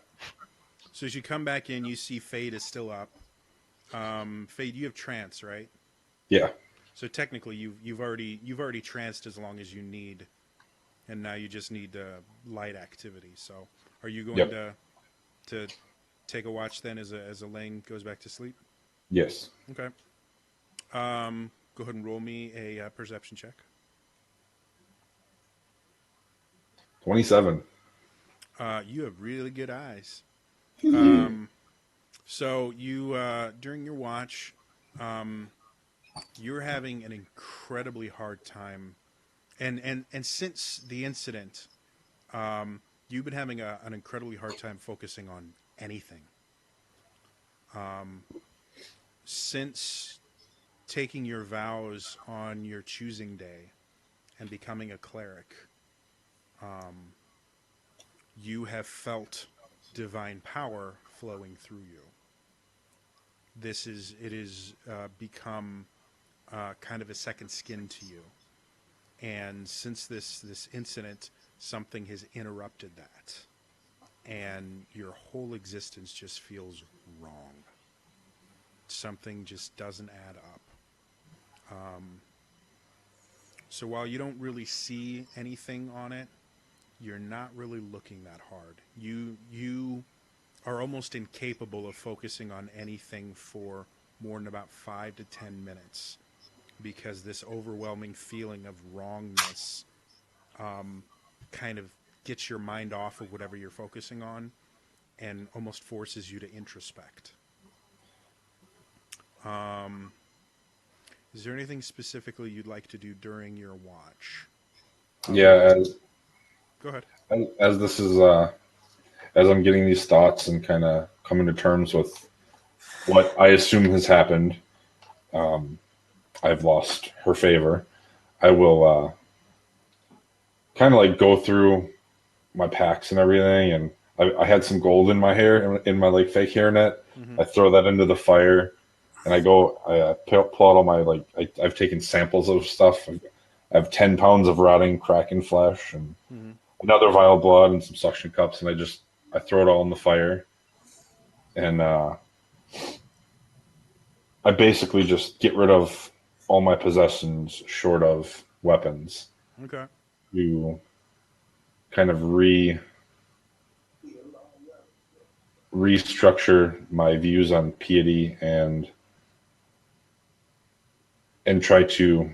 So as you come back in, you see Fade is still up. Fade, you have trance, right? Yeah. So technically, you've already tranced as long as you need, and now you just need light activity. So are you going to take a watch then as Elaine goes back to sleep? Yes. Okay. Go ahead and roll me a perception check. 27. You have really good eyes. Mm-hmm. So you during your watch, you're having an incredibly hard time, and since the incident, you've been having an incredibly hard time focusing on anything. Since taking your vows on your choosing day and becoming a cleric, you have felt divine power flowing through you. It is become kind of a second skin to you. And since this incident, something has interrupted that, and your whole existence just feels wrong. Something just doesn't add up. So while you don't really see anything on it, you're not really looking that hard. You are almost incapable of focusing on anything for more than about 5 to 10 minutes, because this overwhelming feeling of wrongness kind of gets your mind off of whatever you're focusing on and almost forces you to introspect. Is there anything specifically you'd like to do during your watch? Yeah. Go ahead. As this is as I'm getting these thoughts and kind of coming to terms with what I assume has happened, I've lost her favor. I will kind of like go through my packs and everything, and I had some gold in my hair, in my like fake hairnet. Mm-hmm. I throw that into the fire, and I pull out all my I've taken samples of stuff. I have 10 pounds of rotting kraken flesh and another vial of blood and some suction cups, and I throw it all in the fire, and I basically just get rid of all my possessions short of weapons. Okay. To kind of restructure my views on piety and try to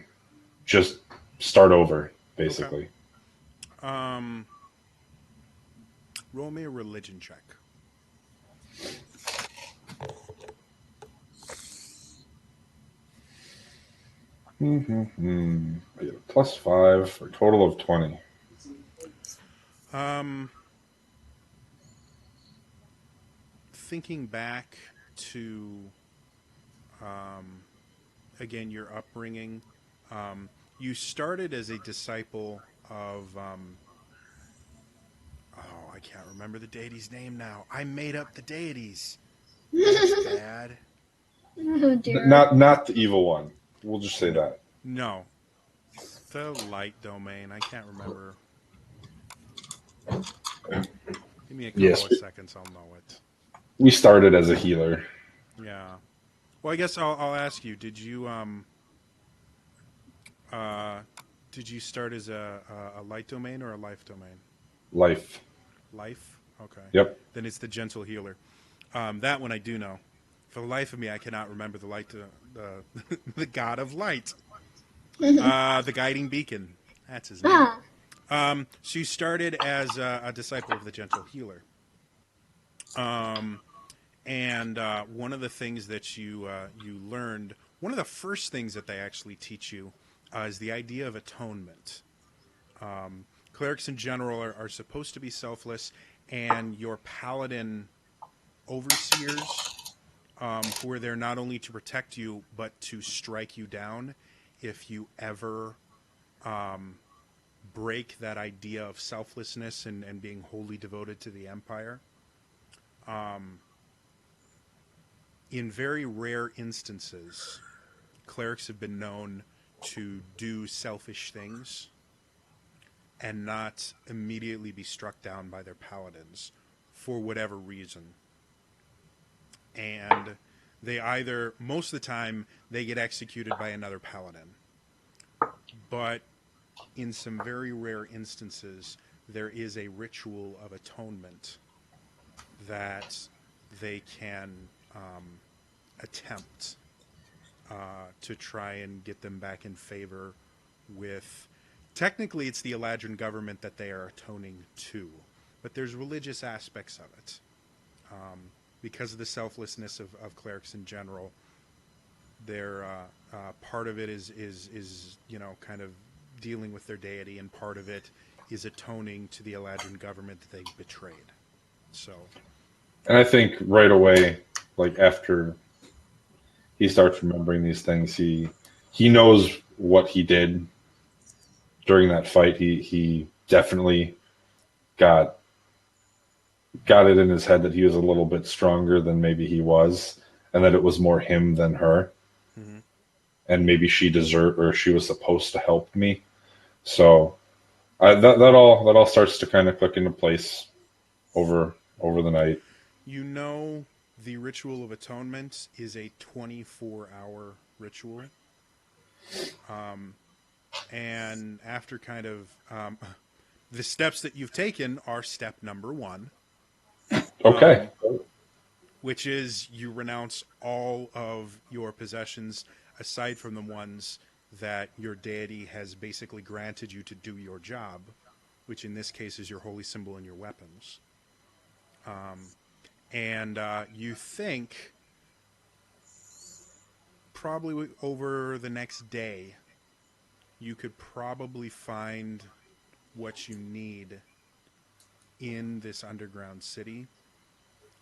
just start over, basically. Okay. Roll me a religion check. I get a +5 for a total of 20. Thinking back to, again, your upbringing, you started as a disciple of, I can't remember the deity's name now. I made up the deities. That's bad. Oh dear. Not the evil one. We'll just say that. No, the light domain. I can't remember. Give me a couple Yes, of seconds. I'll know it. we started as a healer. Yeah. Well, I guess I'll ask you. Uh, did you start as a light domain or a life domain? Life. Life. Okay. Yep. Then it's the gentle healer. That one I do know. For the life of me, I cannot remember the light, the the god of light, the guiding beacon. That's his name. So you started as a disciple of the gentle healer, and one of the things that you learned, one of the first things that they actually teach you, is the idea of atonement. Clerics in general are supposed to be selfless, and your paladin overseers, who are there not only to protect you but to strike you down if you ever break that idea of selflessness and being wholly devoted to the empire. In very rare instances, clerics have been known to do selfish things and not immediately be struck down by their paladins for whatever reason. And they either, most of the time, they get executed by another paladin. But in some very rare instances, there is a ritual of atonement that they can attempt to try and get them back in favor with. Technically, it's the Eladrin government that they are atoning to, but there's religious aspects of it. Because of the selflessness of clerics in general, their part of it is kind of dealing with their deity, and part of it is atoning to the Eladrin government that they betrayed. So, And I think right away, like after he starts remembering these things, he knows what he did during that fight. He definitely got it in his head that he was a little bit stronger than maybe he was, and that it was more him than her. mm-hmm. And maybe she deserved, or she was supposed to help me. So that all starts to kind of click into place over the night. The ritual of atonement is a 24-hour ritual. And after kind of the steps that you've taken are step number 1. Okay. Which is you renounce all of your possessions aside from the ones that your deity has basically granted you to do your job, which in this case is your holy symbol and your weapons. And you think probably over the next day you could probably find what you need in this underground city.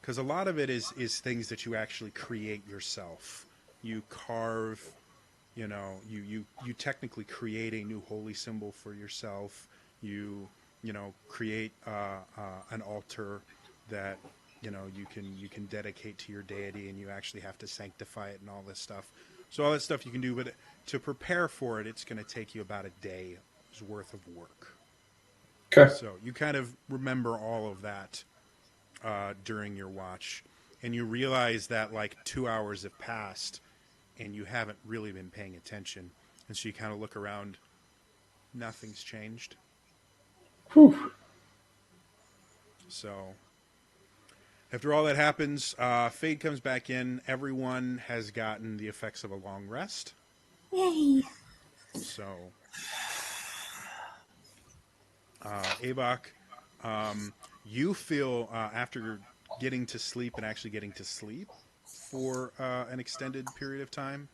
Because a lot of it is things that you actually create yourself. You carve, you technically create a new holy symbol for yourself. You create an altar that you can dedicate to your deity, and you actually have to sanctify it and all this stuff. So all that stuff you can do, but to prepare for it, it's going to take you about a day's worth of work. Okay. So you kind of remember all of that during your watch, and you realize that like 2 hours have passed and you haven't really been paying attention, and so you kind of look around. Nothing's changed. Whew. So after all that happens, Fade comes back in. Everyone has gotten the effects of a long rest. Yay. So Abok, you feel after getting to sleep and actually getting to sleep for an extended period of time,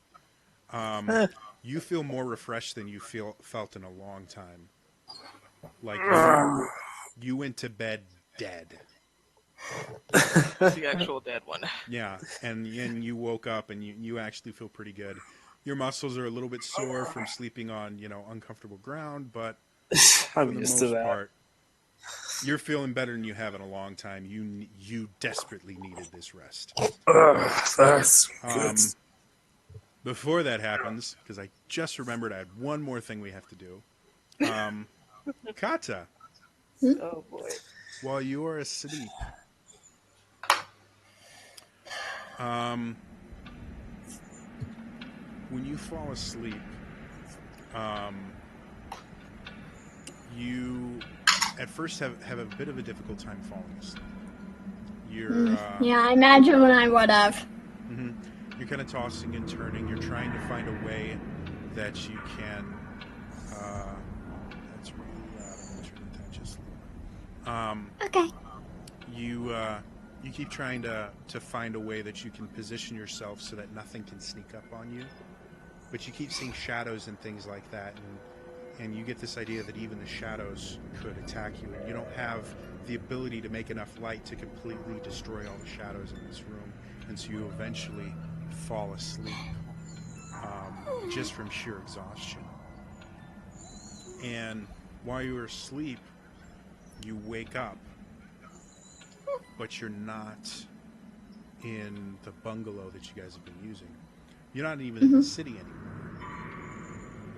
you feel more refreshed than you felt in a long time. Like you went to bed dead. The actual dead one. Yeah, and you woke up and you actually feel pretty good. Your muscles are a little bit sore from sleeping on uncomfortable ground, but for I'm the used most to that. part, you're feeling better than you have in a long time. You desperately needed this rest. That's good. Before that happens, because I just remembered I had one more thing we have to do. Kata, Oh boy. while you are asleep, when you fall asleep, you at first have a bit of a difficult time falling asleep. You're Yeah, I imagine when I would have. you're kind of tossing and turning. You're trying to find a way that you can. That's really loud. I'm going to turn it down just a little. Okay. You keep trying to find a way that you can position yourself so that nothing can sneak up on you, but you keep seeing shadows and things like that, and you get this idea that even the shadows could attack you, and you don't have the ability to make enough light to completely destroy all the shadows in this room, and so you eventually fall asleep just from sheer exhaustion. And while you're asleep, you wake up, but you're not in the bungalow that you guys have been using. You're not even in the city anymore.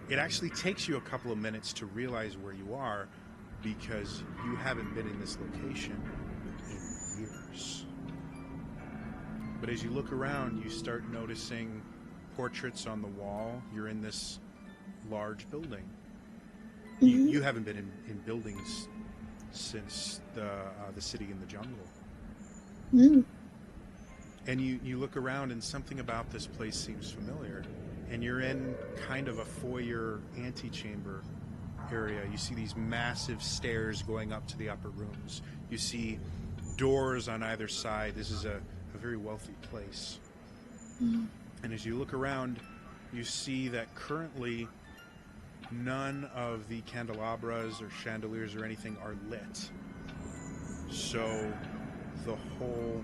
It actually takes you a couple of minutes to realize where you are because you haven't been in this location in years. But as you look around, you start noticing portraits on the wall. You're in this large building. You haven't been in buildings since the city in the jungle. And you look around and something about this place seems familiar. And you're in kind of a foyer antechamber area. You see these massive stairs going up to the upper rooms. You see doors on either side. This is a very wealthy place. And as you look around, you see that currently none of the candelabras or chandeliers or anything are lit. So the whole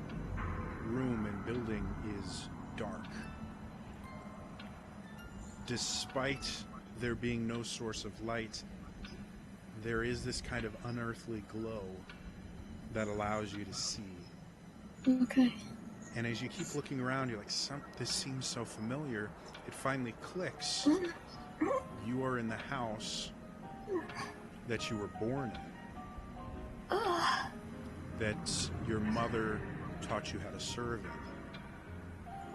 room and building is dark. Despite there being no source of light, there is this kind of unearthly glow that allows you to see. Okay. And as you keep looking around, you're like, this seems so familiar. It finally clicks. You are in the house that you were born in. That your mother taught you how to serve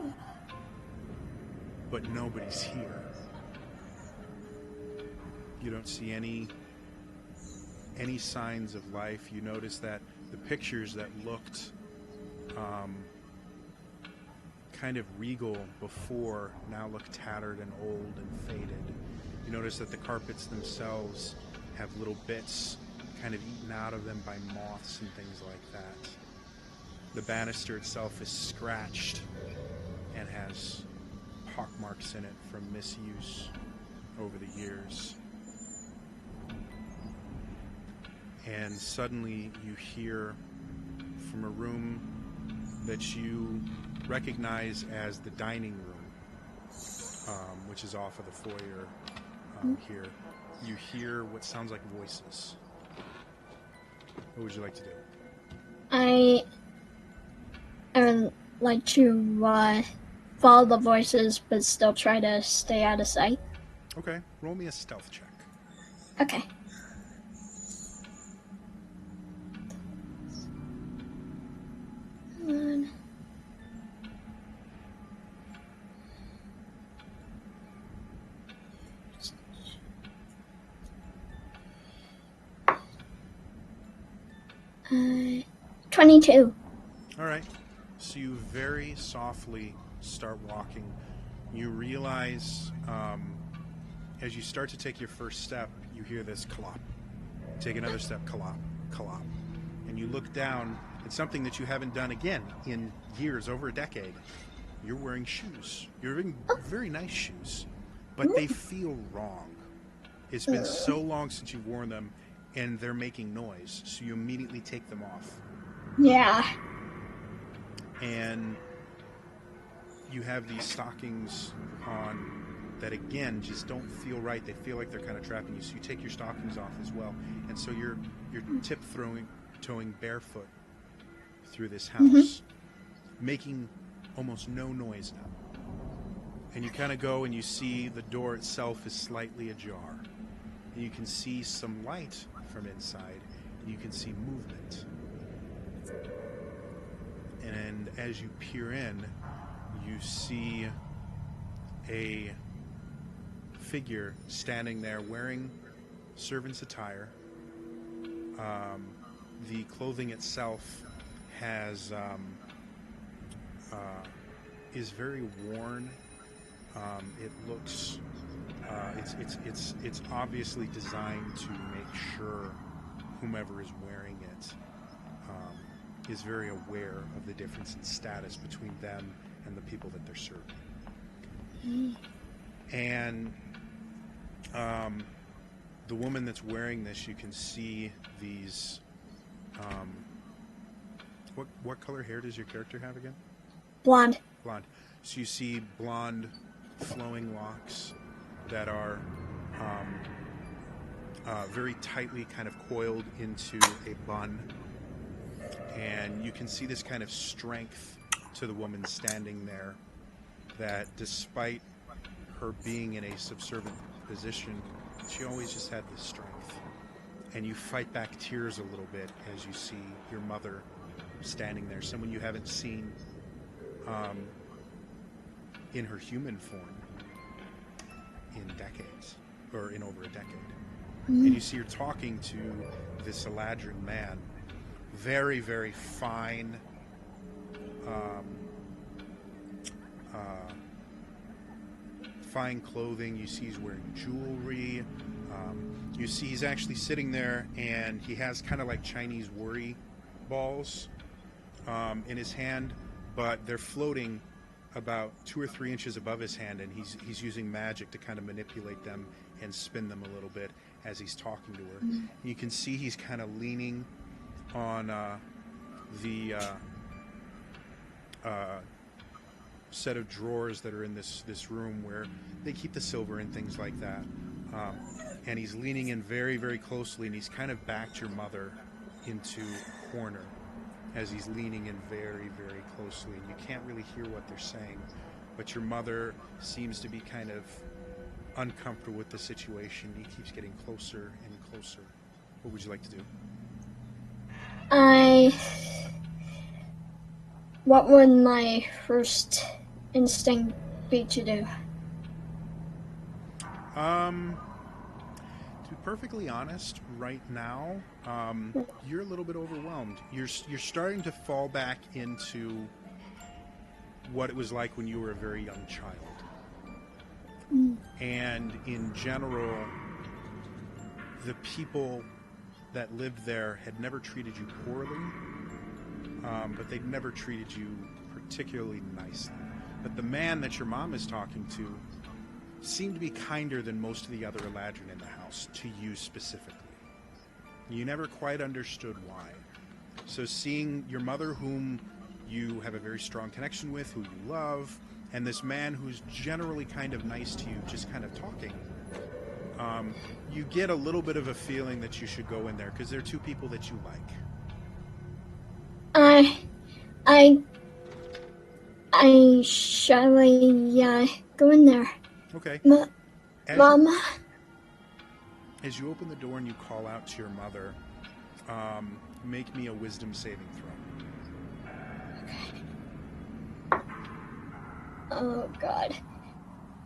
in. But nobody's here. You don't see any signs of life. You notice that the pictures that looked kind of regal before now look tattered and old and faded. You notice that the carpets themselves have little bits kind of eaten out of them by moths and things like that. The banister itself is scratched and has pockmarks in it from misuse over the years. And suddenly you hear from a room that you recognize as the dining room, which is off of the foyer here. You hear what sounds like voices. What would you like to do? I would like to follow the voices, but still try to stay out of sight. Okay, roll me a stealth check. Okay. One. Uh, 22. All right. So you very softly start walking. You realize as you start to take your first step, you hear this clop. Take another step, clop, clop. And you look down at something that you haven't done again in years, over a decade. You're wearing shoes. You're wearing very nice shoes, but they feel wrong. It's been so long since you've worn them, and they're making noise, so you immediately take them off. Yeah. And you have these stockings on that, again, just don't feel right. They feel like they're kind of trapping you, so you take your stockings off as well. And so you're toeing barefoot through this house, making almost no noise now. And you kind of go and you see the door itself is slightly ajar. And you can see some light from inside. And you can see movement. And as you peer in, you see a figure standing there wearing servant's attire. The clothing itself has is very worn. It looks it's obviously designed to make sure whomever is wearing it is very aware of the difference in status between them and the people that they're serving. And the woman that's wearing this, you can see these. What color hair does your character have again? Blonde. Blonde. So you see blonde, flowing locks that are very tightly kind of coiled into a bun. And you can see this kind of strength to the woman standing there, that despite her being in a subservient position, she always just had this strength. And you fight back tears a little bit as you see your mother standing there, someone you haven't seen in her human form in decades, or in over a decade. And you see her talking to this Eladrin man, very, very fine, fine clothing. You see he's wearing jewelry. You see he's actually sitting there, and he has kind of like Chinese worry balls in his hand, but they're floating about 2 or 3 inches above his hand, and he's using magic to kind of manipulate them and spin them a little bit as he's talking to her. And you can see he's kind of leaning on the set of drawers that are in this room where they keep the silver and things like that. And he's leaning in very, very closely, and he's kind of backed your mother into a corner as he's leaning in very, very closely. And you can't really hear what they're saying, but your mother seems to be kind of uncomfortable with the situation. He keeps getting closer and closer. What would you like to do? What would my first instinct be to do? To be perfectly honest, right now, you're a little bit overwhelmed. You're starting to fall back into what it was like when you were a very young child. And in general, the people that lived there had never treated you poorly, but they'd never treated you particularly nicely. But the man that your mom is talking to seemed to be kinder than most of the other Eladrin in the house, to you specifically. You never quite understood why. So seeing your mother, whom you have a very strong connection with, who you love, and this man who's generally kind of nice to you, just kind of talking, you get a little bit of a feeling that you should go in there, because they're two people that you like. Shall I go in there? Okay. Mom? As you open the door and you call out to your mother, make me a wisdom saving throw. Oh, God.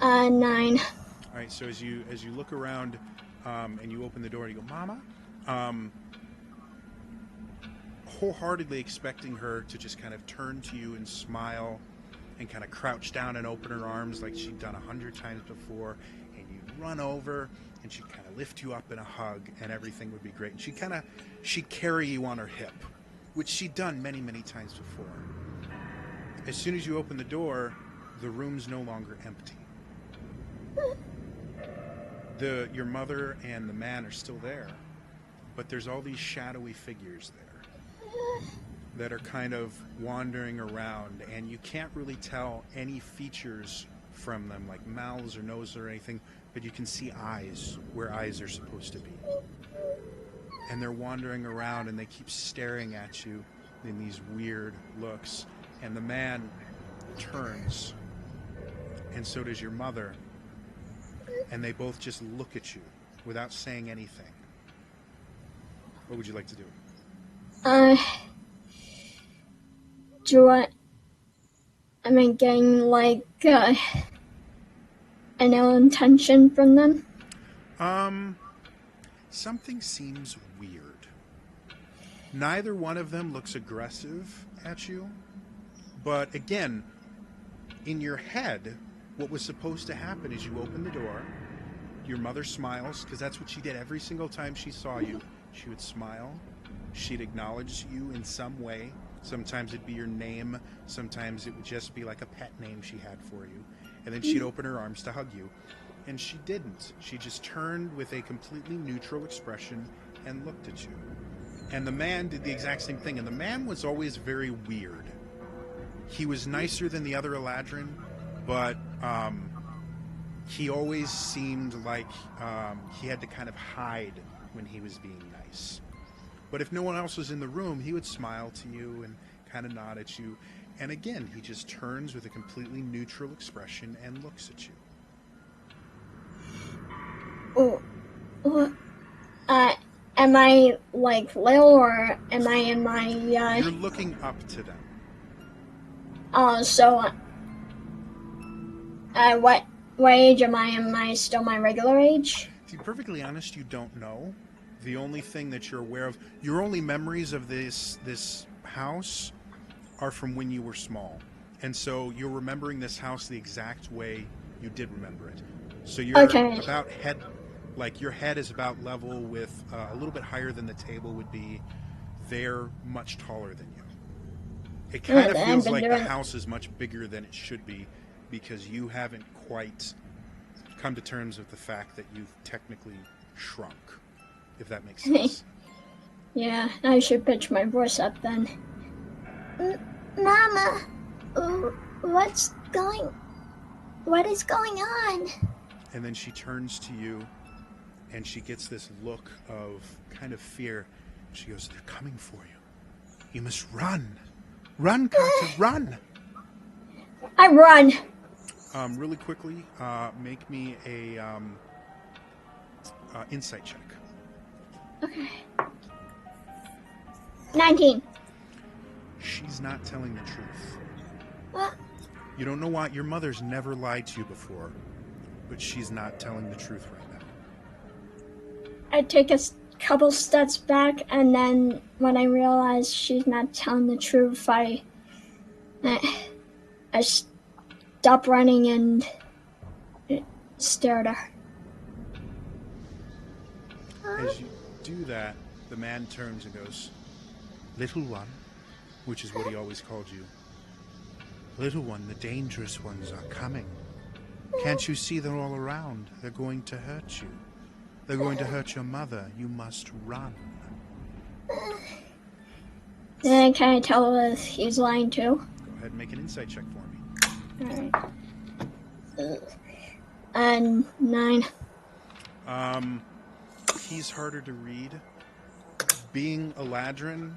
9. All right, so as you look around and you open the door and you go, Mama, wholeheartedly expecting her to just kind of turn to you and smile and kind of crouch down and open her arms like she'd done 100 times before, and you'd run over and she'd kind of lift you up in a hug and everything would be great. And she'd carry you on her hip, which she'd done many, many times before. As soon as you open the door, the room's no longer empty. Your mother and the man are still there, but there's all these shadowy figures there that are kind of wandering around, and you can't really tell any features from them, like mouths or noses or anything, but you can see eyes where eyes are supposed to be. And they're wandering around, and they keep staring at you in these weird looks. And the man turns and so does your mother. And they both just look at you without saying anything. What would you like to do? Do I? Am I getting like an ill intention from them? Something seems weird. Neither one of them looks aggressive at you, but again, in your head, what was supposed to happen is you open the door, your mother smiles, because that's what she did every single time she saw you. She would smile, she'd acknowledge you in some way. Sometimes it'd be your name, sometimes it would just be like a pet name she had for you. And then she'd open her arms to hug you. And she didn't. She just turned with a completely neutral expression and looked at you. And the man did the exact same thing. And the man was always very weird. He was nicer than the other Eladrin, but he always seemed like he had to kind of hide when he was being nice. But if no one else was in the room, he would smile to you and kind of nod at you. And again, he just turns with a completely neutral expression and looks at you. Oh, am I like little or am I in my? You're looking up to them. So, what age am I? Am I still my regular age? To be perfectly honest, you don't know. The only thing that you're aware of, your only memories of this house are from when you were small. And so you're remembering this house the exact way you did remember it. So you're about head, like your head is about level with a little bit higher than the table would be. They're much taller than you. It kind of feels like the house is much bigger than it should be because you haven't quite come to terms with the fact that you've technically shrunk, if that makes sense. Yeah, I should pitch my voice up then. Mama, what is going on? And then she turns to you and she gets this look of kind of fear. She goes, "They're coming for you. You must run. Run, Carter, run!" I run. Really quickly, make me a insight check. Okay. 19. She's not telling the truth. What? You don't know why. Your mother's never lied to you before, but she's not telling the truth right now. I take a couple steps back, and then when I realize she's not telling the truth, I stop running and stare at her. As you do that, the man turns and goes, "Little one," which is what he always called you. "Little one, the dangerous ones are coming. Can't you see they're all around? They're going to hurt you. They're going to hurt your mother. You must run." Then can I tell if he's lying too? Go ahead and make an insight check for me. Alright. And 9. He's harder to read. Being Eladrin,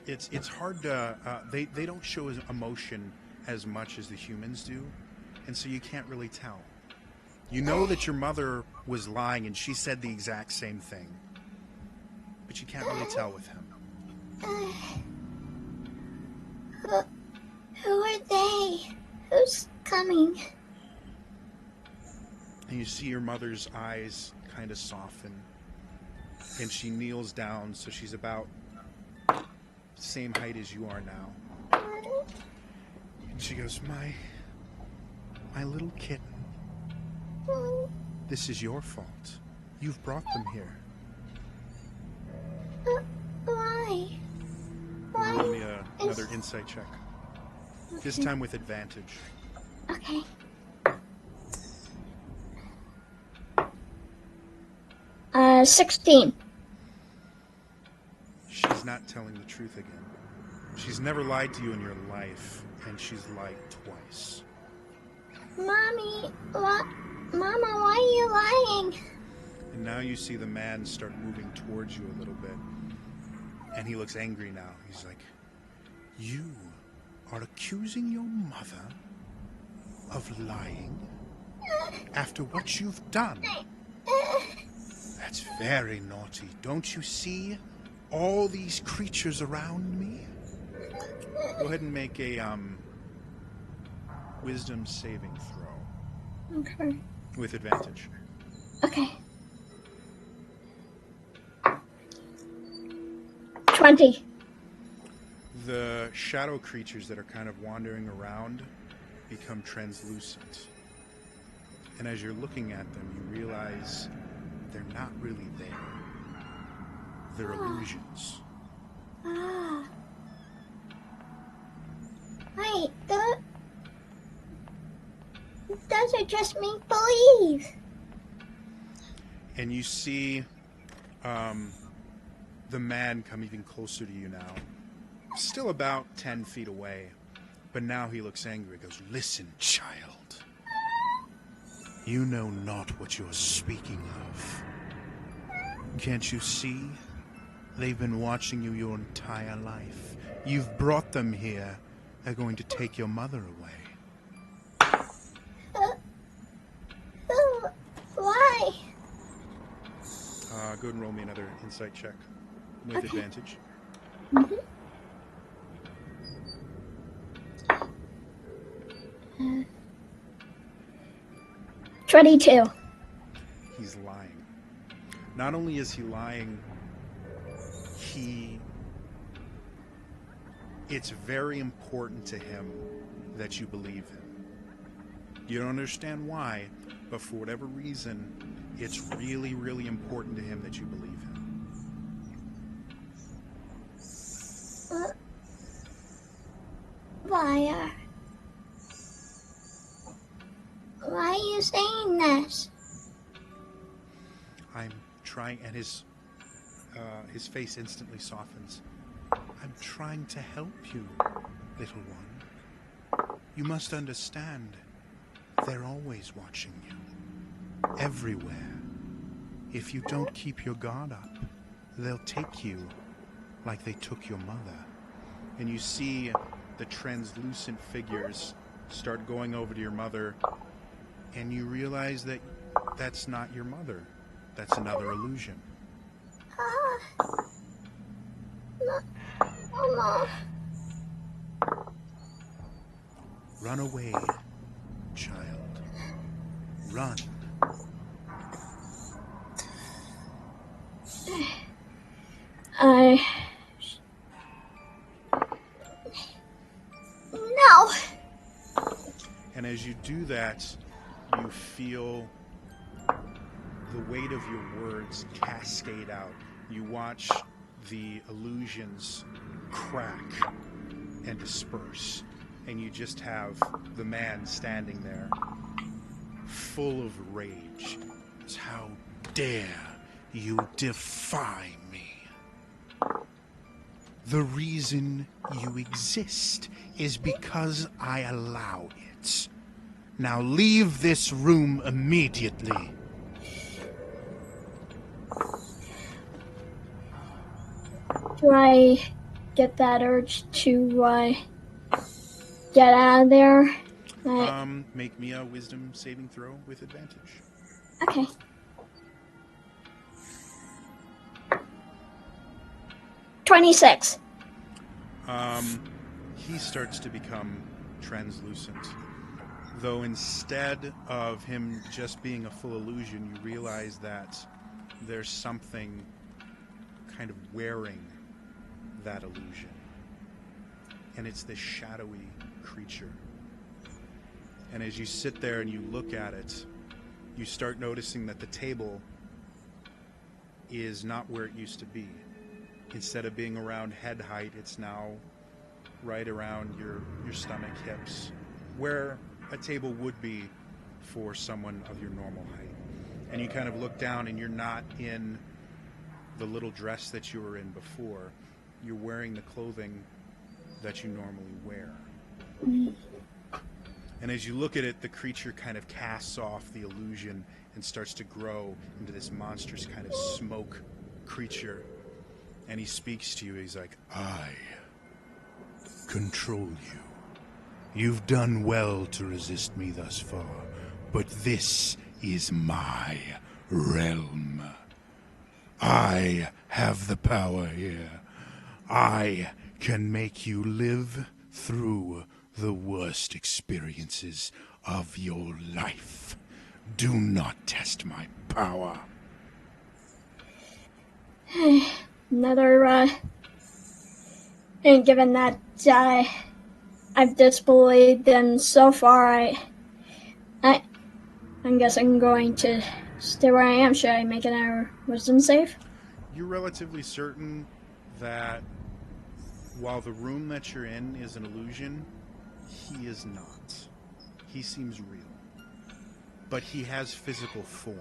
it's hard to they don't show his emotion as much as the humans do, and so you can't really tell. You know that your mother was lying and she said the exact same thing, but you can't really tell with him. Who are they? Who's coming? And you see your mother's eyes kind of soften, and she kneels down, so she's about the same height as you are now. And she goes, my little kitten, this is your fault. You've brought them here." Why? Roll me another insight check. This time with advantage. Okay. Uh, 16. She's not telling the truth again. She's never lied to you in your life, and she's lied twice. Mommy, Mama, why are you lying? And now you see the man start moving towards you a little bit. And he looks angry now. He's like, "You are accusing your mother of lying? After what you've done? That's very naughty. Don't you see all these creatures around me? Go ahead and make a wisdom saving throw Okay. with advantage. Okay. 20. The shadow creatures that are kind of wandering around become translucent. And as you're looking at them, you realize they're not really there. They're illusions. Ah. Wait, those are just make-believe. And you see the man come even closer to you now. Still about 10 feet away. But now he looks angry. He goes, "Listen, child. You know not what you're speaking of. Can't you see? They've been watching you your entire life. You've brought them here. They're going to take your mother away." Why? Go ahead and roll me another insight check with Okay. advantage. Mm-hmm. 22. He's lying. Not only is he lying, it's very important to him that you believe him. You don't understand why, but for whatever reason, it's really, really important to him that you believe him. Why are you saying this? I'm trying, and his face instantly softens. I'm trying to help you, little one. You must understand, they're always watching you. Everywhere. If you don't keep your guard up, they'll take you like they took your mother. And you see the translucent figures start going over to your mother, and you realize that that's not your mother. That's another illusion. Mama. Run away, child. Run. No. And as you do that, you feel the weight of your words cascade out. You watch the illusions crack and disperse. And you just have the man standing there, full of rage. How dare you defy me? The reason you exist is because I allow it. Now leave this room immediately. Do I get that urge to get out of there? Make me a wisdom saving throw with advantage. Okay. $26. He starts to become translucent. Though instead of him just being a full illusion, you realize that there's something kind of wearing that illusion. And it's this shadowy creature. And as you sit there and you look at it, you start noticing that the table is not where it used to be. Instead of being around head height, it's now right around your stomach, hips, where a table would be for someone of your normal height. And you kind of look down and you're not in the little dress that you were in before. You're wearing the clothing that you normally wear. And as you look at it, the creature kind of casts off the illusion and starts to grow into this monstrous kind of smoke creature. And he speaks to you. He's like, "I control you. You've done well to resist me thus far, but this is my realm. I have the power here. I can make you live through the worst experiences of your life. Do not test my power. Another, and given that I've disbelieved them so far, I'm guessing I'm going to stay where I am. Should I make an wisdom save? You're relatively certain that while the room that you're in is an illusion, he is not. He seems real. But he has physical form.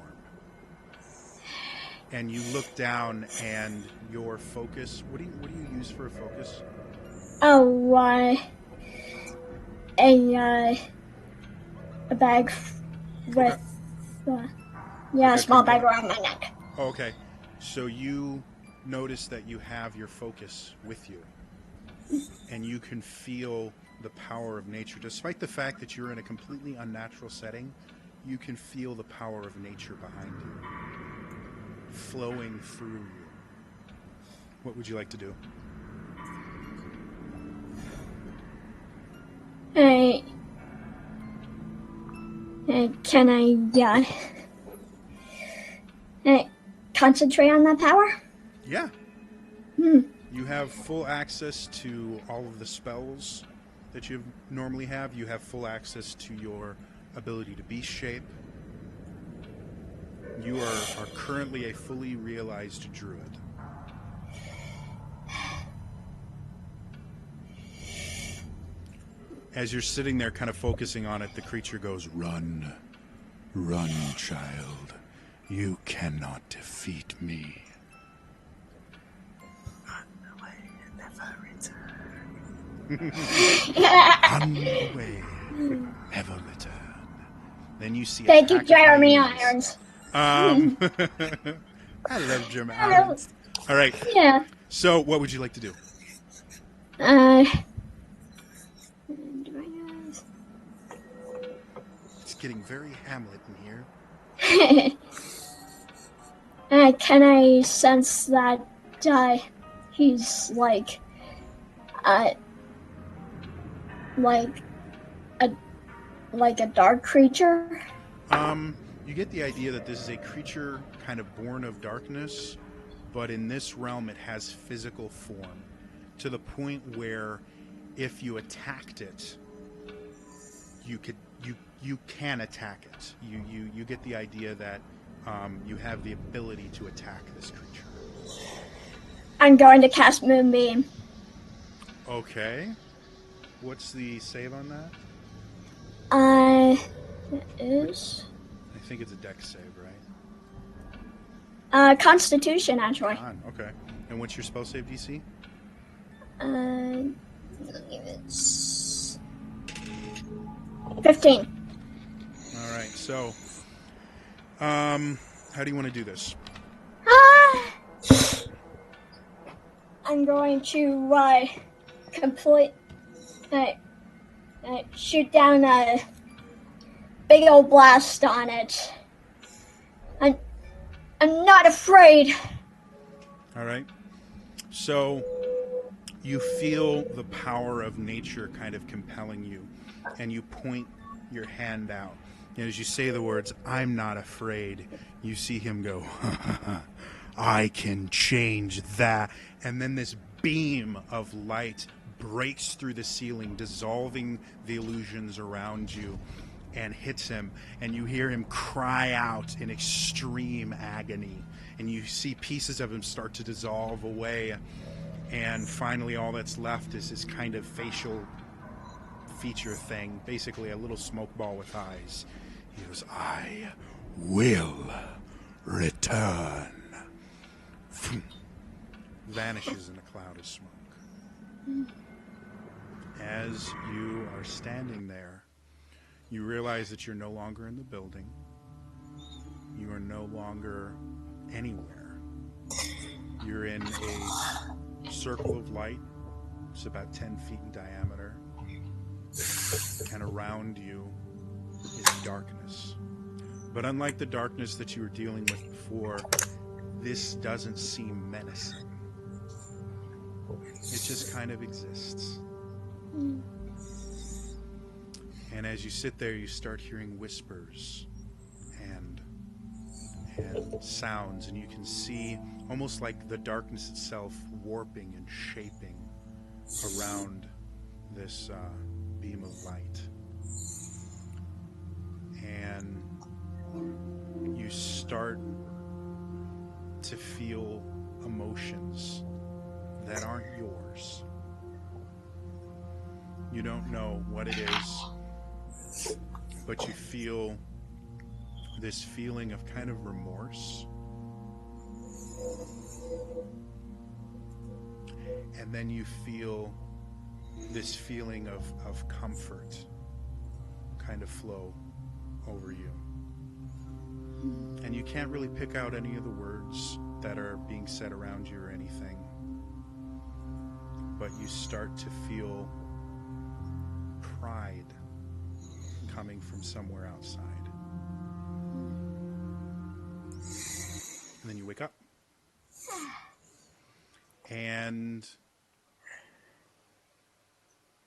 And you look down and your focus, what do you use for a focus? Oh, a bag with, Like a small bag around my neck. Oh, okay. So you notice that you have your focus with you. And you can feel the power of nature. Despite the fact that you're in a completely unnatural setting, you can feel the power of nature behind you, flowing through you. What would you like to do? Can I concentrate on that power? Yeah. You have full access to all of the spells that you normally have. You have full access to your ability to beast shape. You are currently a fully realized druid. As you're sitting there kind of focusing on it, the creature goes, "Run. Run, child. You cannot defeat me." On the way, never return. Then you see. Thank you, Jeremy Irons. Irons. I love Jeremy Irons. All right. Yeah. So, what would you like to do? It's getting very Hamlet in here. Can I sense that he's like a dark creature? You get the idea that this is a creature kind of born of darkness, but in this realm it has physical form to the point where if you attacked it, you can attack it. You get the idea that you have the ability to attack this creature. I'm going to cast Moonbeam. Okay. What's the save on that? It is I think it's a dex save, right? Constitution, actually. Okay. And what's your spell save DC? I believe it's 15. All right. So, how do you want to do this? I'm going to shoot down a big old blast on it. I'm not afraid. All right. So you feel the power of nature kind of compelling you, and you point your hand out. And as you say the words, "I'm not afraid," you see him go, "I can change that." And then this beam of light breaks through the ceiling, dissolving the illusions around you, and hits him. And you hear him cry out in extreme agony. And you see pieces of him start to dissolve away. And finally, all that's left is this kind of facial feature thing, basically a little smoke ball with eyes. He goes, "I will return." Vanishes in a cloud of smoke. As you are standing there, you realize that you're no longer in the building. You are no longer anywhere. You're in a circle of light. It's about 10 feet in diameter. and around you is darkness. But unlike the darkness that you were dealing with before, this doesn't seem menacing. It just kind of exists. And as you sit there, you start hearing whispers and sounds, and you can see almost like the darkness itself warping and shaping around this beam of light. And you start to feel emotions that aren't yours. You don't know what it is, but you feel this feeling of kind of remorse. And then you feel this feeling of comfort kind of flow over you. And you can't really pick out any of the words that are being said around you or anything. But you start to feel pride coming from somewhere outside. And then you wake up. And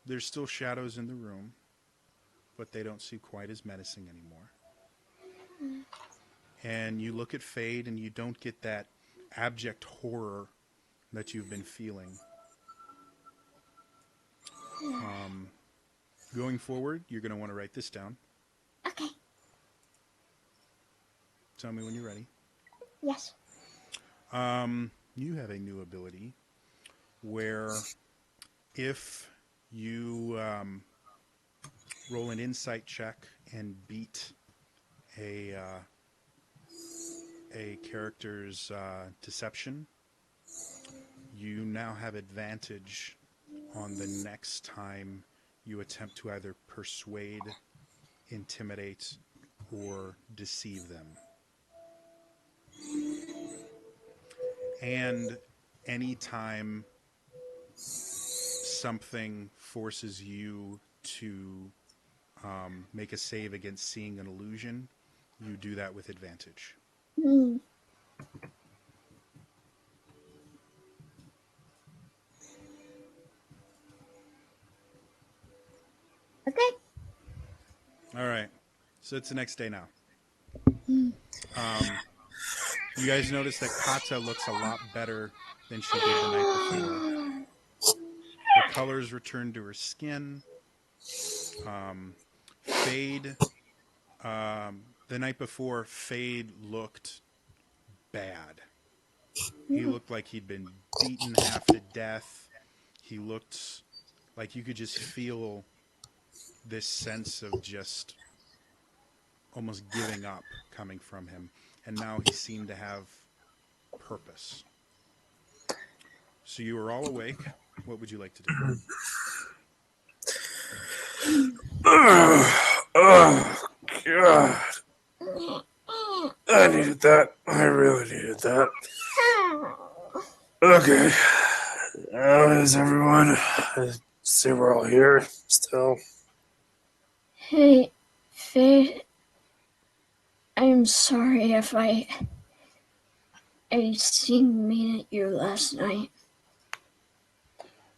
there's still shadows in the room, but they don't seem quite as menacing anymore. And you look at Fade and you don't get that abject horror that you've been feeling. Going forward, you're going to want to write this down. Okay. Tell me when you're ready. Yes. You have a new ability where if you roll an insight check and beat a character's deception, you now have advantage on the next time you attempt to either persuade, intimidate, or deceive them. And anytime something forces you to make a save against seeing an illusion, you do that with advantage. Okay. All right. So it's the next day now. You guys notice that Kata looks a lot better than she did the night before. The colors returned to her skin. Fade, the night before, Fade looked bad. He looked like he'd been beaten half to death. He looked like you could just feel this sense of just almost giving up coming from him. And now he seemed to have purpose. So you are all awake. What would you like to do? Oh, God. I needed that. I really needed that. Okay. How is everyone? I see we're all here still. Hey, Faye. I'm sorry if I seemed mean at you last night.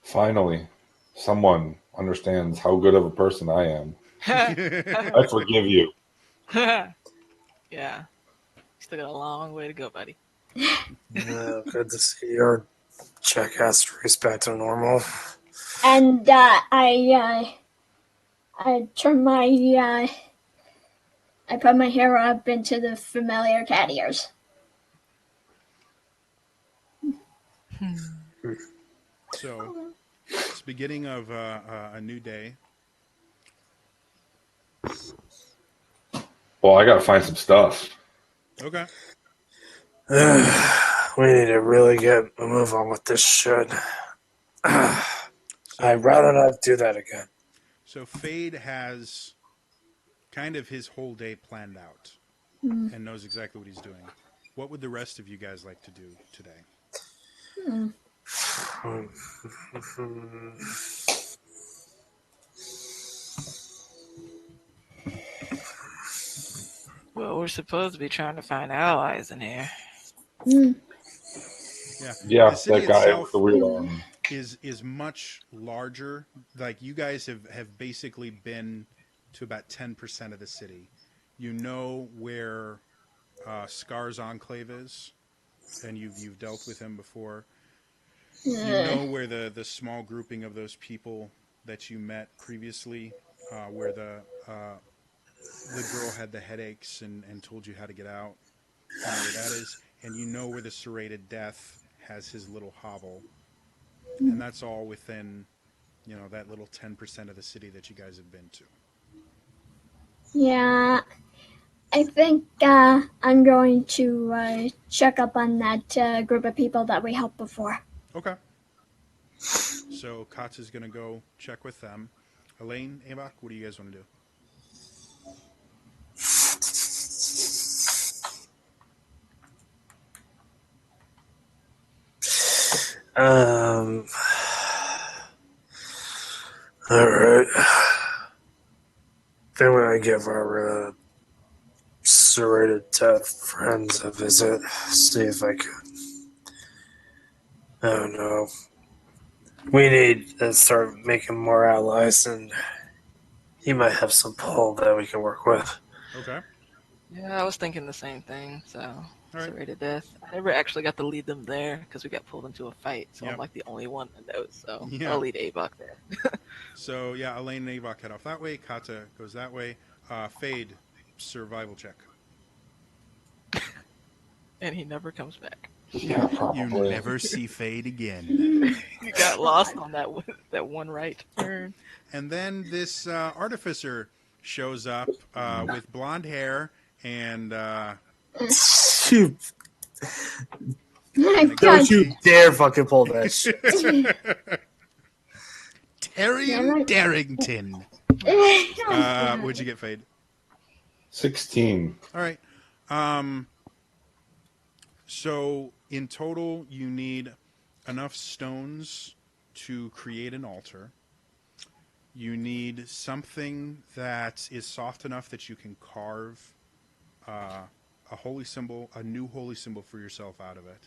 Finally, someone understands how good of a person I am. I forgive you. Yeah. Still got a long way to go, buddy. Good to see your check has respect to normal. And I turned my I put my hair up into the familiar cat ears. So it's the beginning of a new day. Well, I got to find some stuff. Okay. We need to really get a move on with this shit. I'd rather not do that again. So Fade has kind of his whole day planned out and knows exactly what he's doing. What would the rest of you guys like to do today? Well, we're supposed to be trying to find allies in here. Mm. Yeah. Yeah, The city that guy with itself the weird arm. is much larger. Like you guys have basically been to about 10% of the city. You know where Scar's enclave is, and you've dealt with him before. You Uh, know where the small grouping of those people that you met previously, where the girl had the headaches and told you how to get out. You know where that is, and you know where the serrated death has his little hovel, and that's all within that little 10% of the city that you guys have been to. yeah, I think I'm going to check up on that group of people that we helped before. Okay. So Katz is going to go check with them. Elaine, Avok, what do you guys want to do? Um. All right. Then we're gonna give our serrated death friends a visit. See if I can. I don't know. We need to start making more allies, and he might have some pull that we can work with. Okay. Yeah, I was thinking the same thing. So, All right. serrated death. I never actually got to lead them there because we got pulled into a fight. So Yep. I'm like the only one that knows. So Yeah. I'll lead Avok there. So yeah, Elaine and Avok head off that way. Kata goes that way. Fade, survival check. And he never comes back. Yeah, You probably. never see Fade again. He got lost on that one right turn. And then this artificer shows up with blonde hair and You, and a don't you goatee. dare fucking pull that shit. Tyrion Darrington. What'd you get, Fade? 16. All right. So in total, you need enough stones to create an altar. You need something that is soft enough that you can carve a holy symbol, a new holy symbol for yourself out of it.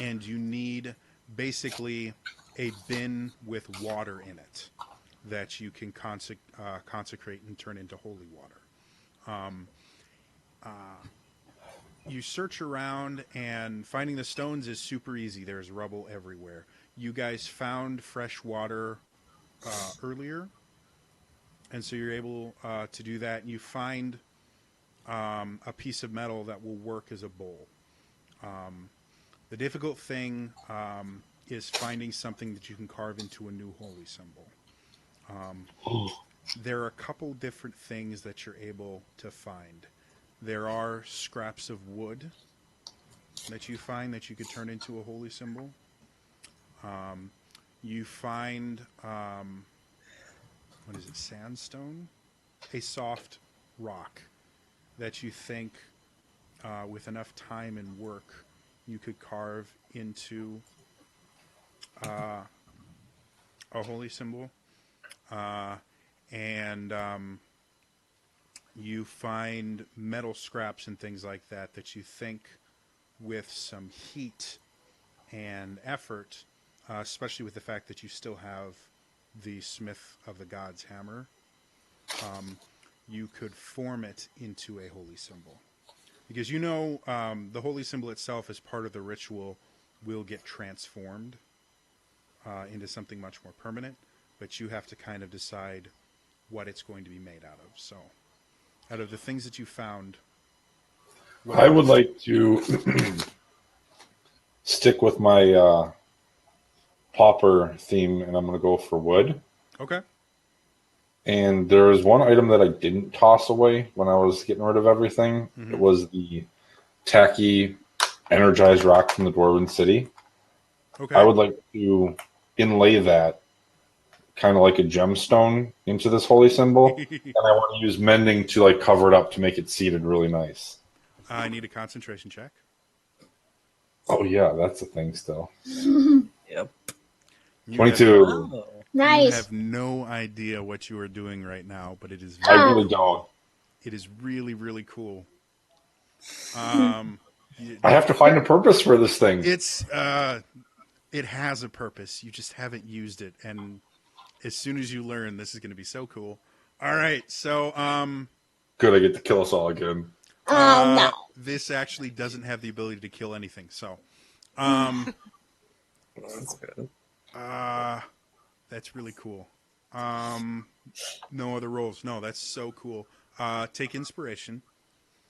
And you need basically a bin with water in it that you can consecrate and turn into holy water. You search around, and finding the stones is super easy. There's rubble everywhere. You guys found fresh water earlier, and so you're able to do that. And you find a piece of metal that will work as a bowl. The difficult thing is finding something that you can carve into a new holy symbol. There are a couple different things that you're able to find. There are scraps of wood that you find that you could turn into a holy symbol. You find, what is it, sandstone? A soft rock that you think, with enough time and work, you could carve into a holy symbol. And you find metal scraps and things like that you think with some heat and effort, especially with the fact that you still have the Smith of the Gods hammer, you could form it into a holy symbol. Because the holy symbol itself, as part of the ritual, will get transformed into something much more permanent, but you have to kind of decide what it's going to be made out of. So, out of the things that you found, I would like to stick with my pauper theme, and I'm going to go for wood. Okay. And there is one item that I didn't toss away when I was getting rid of everything. Mm-hmm. It was the tacky energized rock from the Dwarven City. Okay. I would like to inlay that kind of like a gemstone into this holy symbol. And I want to use mending to cover it up to make it seated really nice. I need a concentration check. Oh, yeah, that's a thing still. Yep. 22. Oh. Nice. You have no idea what you are doing right now, but it is I really don't. It is really, really cool. Um, I have to find a purpose for this thing. It's it has a purpose. You just haven't used it, and as soon as you learn, this is going to be so cool. All right, so Good, I get to kill us all again. Oh no. this actually doesn't have the ability to kill anything. So, That's good. that's really cool. No other rolls. No, that's so cool. Take inspiration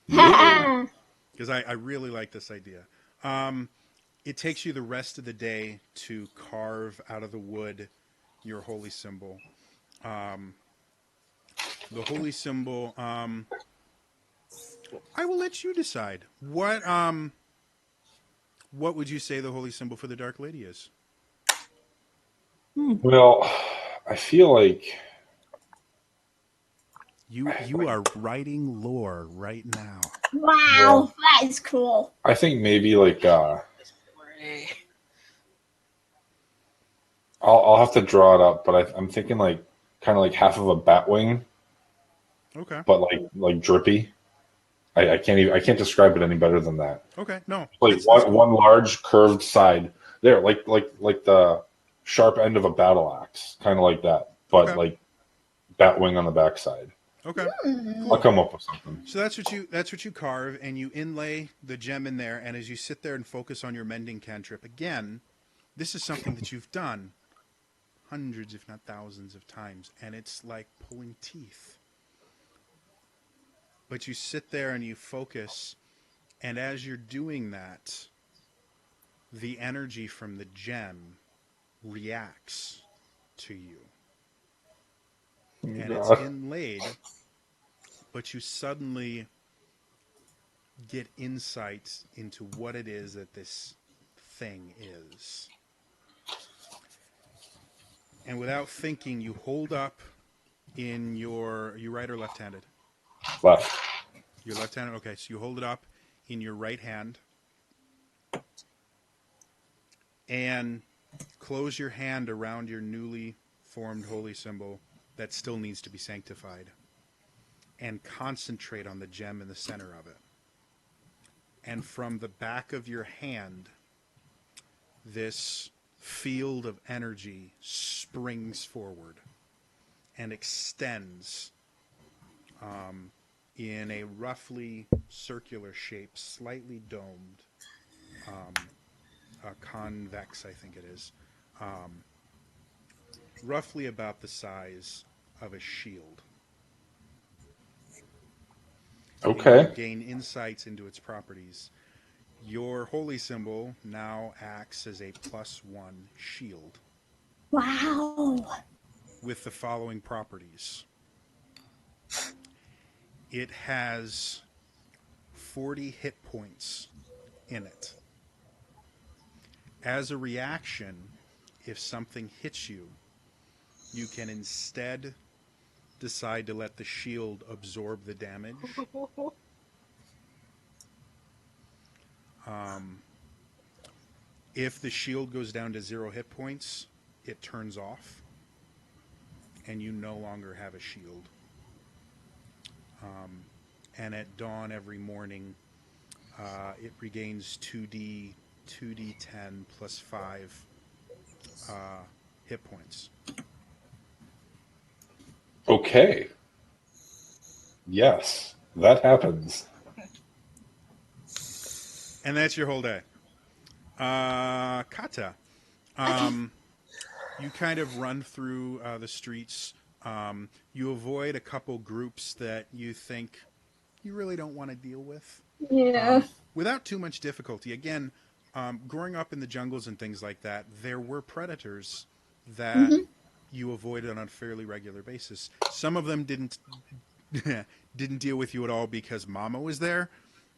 Yeah. because I really like this idea. It takes you the rest of the day to carve out of the wood your holy symbol. The holy symbol. I will let you decide. What would you say the holy symbol for the Dark Lady is? Well, I feel like You are writing lore right now. Wow, that is cool. I think maybe like Ray. I'll have to draw it up, but I'm thinking like kind of like half of a bat wing, Okay. but like drippy. I can't describe it any better than that. Okay. No. Like That's one cool. one large curved side there, like the sharp end of a battle axe, kind of like that, but Okay. like bat wing on the backside. Okay. I'll come up with something. So that's what you carve, and you inlay the gem in there. And as you sit there and focus on your mending cantrip, again, this is something that you've done hundreds, if not thousands, of times, and it's like pulling teeth. But you sit there and you focus, and as you're doing that, the energy from the gem reacts to you, and it's inlaid. But you suddenly get insights into what it is that this thing is. And without thinking, you hold up in your... You right or left-handed? Left. You're left-handed? Okay, so you hold it up in your right hand and close your hand around your newly formed holy symbol that still needs to be sanctified and concentrate on the gem in the center of it. And from the back of your hand, this field of energy springs forward and extends in a roughly circular shape, slightly domed, convex, I think it is, roughly about the size of a shield. Okay. And you gain insights into its properties. Your holy symbol now acts as a +1 shield Wow. with the following properties. It has 40 hit points in it. As a reaction, if something hits you, you can instead decide to let the shield absorb the damage. If the shield goes down to 0 hit points, it turns off, and you no longer have a shield. And at dawn every morning, it regains 2d10 plus 5 hit points. Okay. Yes, that happens. And that's your whole day. Kata, you kind of run through the streets. You avoid a couple groups that you think you really don't want to deal with. Yeah. Without too much difficulty. Again, growing up in the jungles and things like that, there were predators that you avoided on a fairly regular basis. Some of them didn't deal with you at all because Mama was there.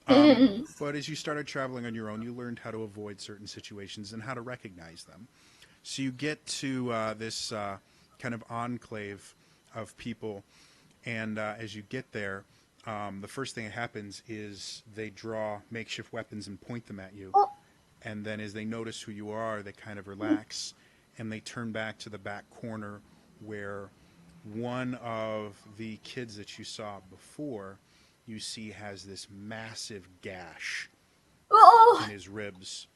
But as you started traveling on your own, you learned how to avoid certain situations and how to recognize them. So you get to this kind of enclave of people, and as you get there, the first thing that happens is they draw makeshift weapons and point them at you. And then as they notice who you are, they kind of relax, and they turn back to the back corner where one of the kids that you saw before you see has this massive gash Oh, in his ribs.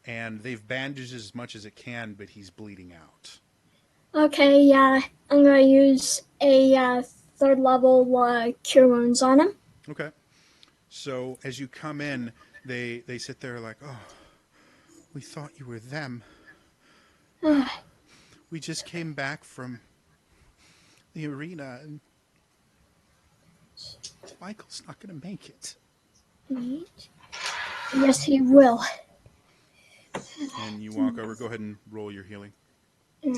And they've bandaged as much as it can, but he's bleeding out. okay, yeah. I'm gonna use a third level cure wounds on him. Okay. So as you come in, they sit there like, oh, we thought you were them. We just came back from the arena, and Michael's not going to make it. Yes, he will. And you walk over. Go ahead and roll your healing. All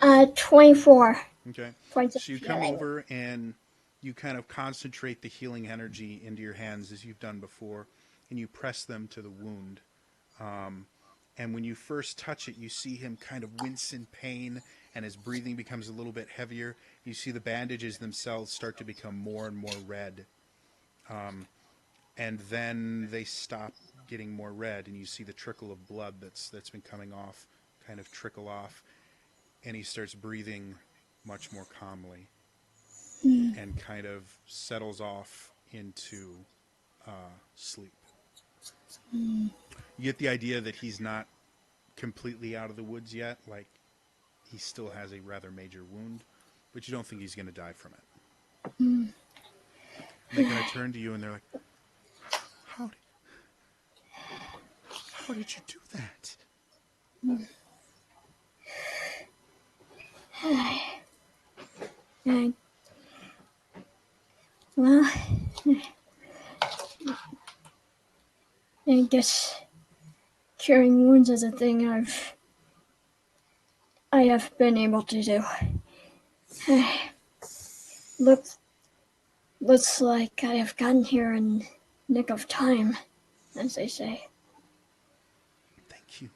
right. 24 Okay. points of So you come healing. over and you kind of concentrate the healing energy into your hands as you've done before, and you press them to the wound. And when you first touch it, you see him kind of wince in pain, and his breathing becomes a little bit heavier. You see the bandages themselves start to become more and more red. And then they stop getting more red, and you see the trickle of blood that's been coming off kind of trickle off, and he starts breathing much more calmly and kind of settles off into sleep. You get the idea that he's not completely out of the woods yet, like he still has a rather major wound, but you don't think he's going to die from it. And they kind of turn to you and they're like, how did you do that? Well, I guess curing wounds is a thing I have been able to do. Looks like I have gotten here in nick of time, as they say. Thank you.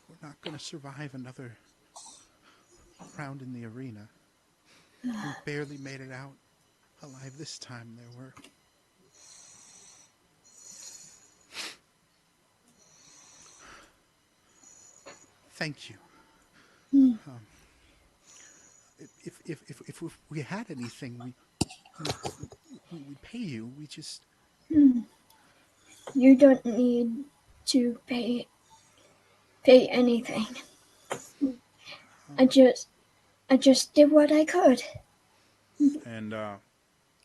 We're not going to survive another round in the arena. We barely made it out alive this time. There were thank you. If we had anything, we'd pay you. We just You don't need to pay anything. I just did what I could. and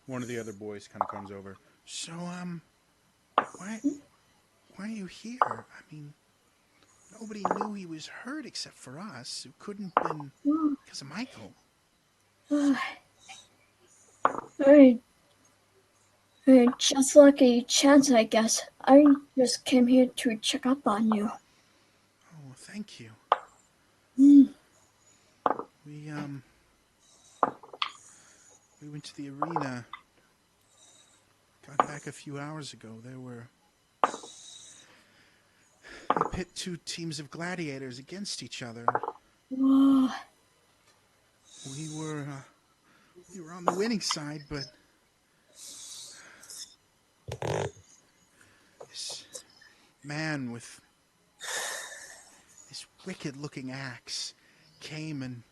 one of the other boys kind of comes over. So why are you here? I mean, nobody knew he was hurt except for us. It couldn't have been because of Michael. Just lucky chance, I guess. I just came here to check up on you. Oh, thank you. We went to the arena. Got back a few hours ago. They pit two teams of gladiators against each other. Whoa. We were on the winning side, but this man with this wicked-looking axe came and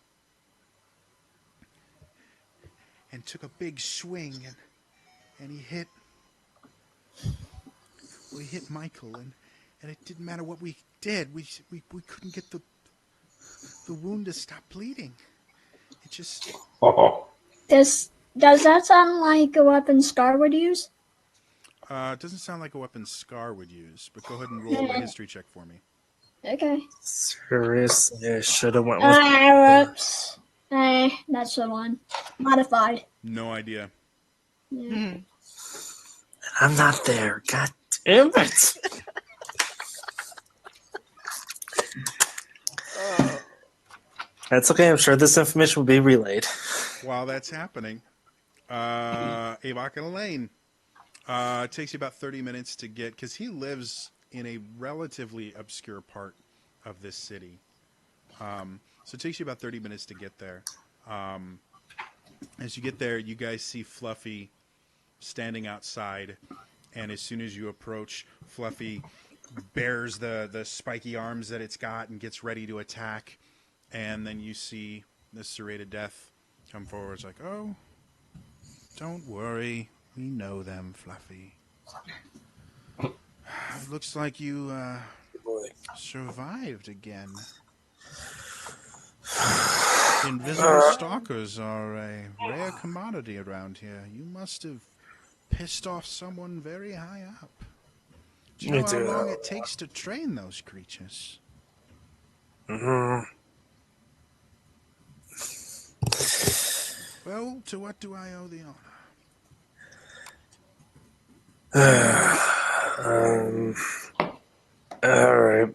took a big swing, and he hit Michael, and it didn't matter what we did. We couldn't get the wound to stop bleeding. It just Does that sound like a weapon Scar would use? it doesn't sound like a weapon Scar would use, but go ahead and roll a history check for me. Okay. Seriously, I should have went with. Whoops. That's the one. Modified. No idea. Yeah. I'm not there. God damn it! That's okay. I'm sure this information will be relayed. While that's happening, Avok and Elaine, it takes you about 30 minutes to get, because he lives in a relatively obscure part of this city. So it takes you about 30 minutes to get there. As you get there, you guys see Fluffy standing outside, and as soon as you approach, Fluffy bares the spiky arms that it's got and gets ready to attack. And then you see the serrated death come forward. It's like, oh, don't worry. We know them, Fluffy. Looks like you Boy. survived again. Invisible stalkers are a rare commodity around here. You must have pissed off someone very high up. Do you know how long it takes to train those creatures? Mm-hmm. Well, to what do I owe the honor? All right.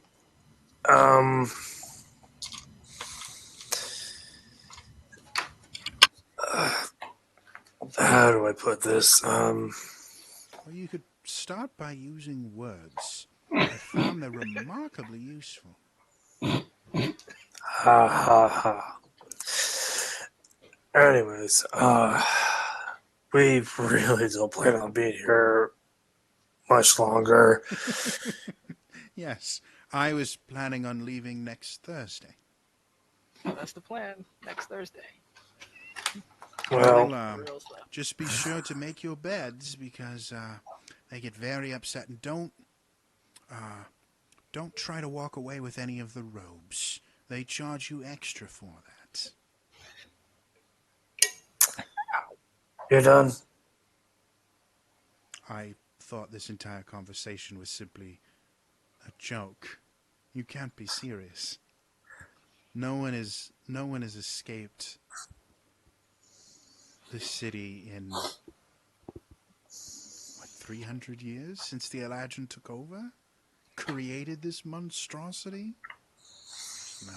How do I put this? Well, you could start by using words. I found they're remarkably useful. Ha ha ha. Anyways, we really don't plan on being here much longer. Yes, I was planning on leaving next Thursday. That's the plan. Next Thursday. Well, Real stuff. Just be sure to make your beds because they get very upset. And don't try to walk away with any of the robes. They charge you extra for that. you're done. I thought this entire conversation was simply a joke. You can't be serious. No one has escaped the city in what, 300 years since the Eladrin took over? Created this monstrosity? No.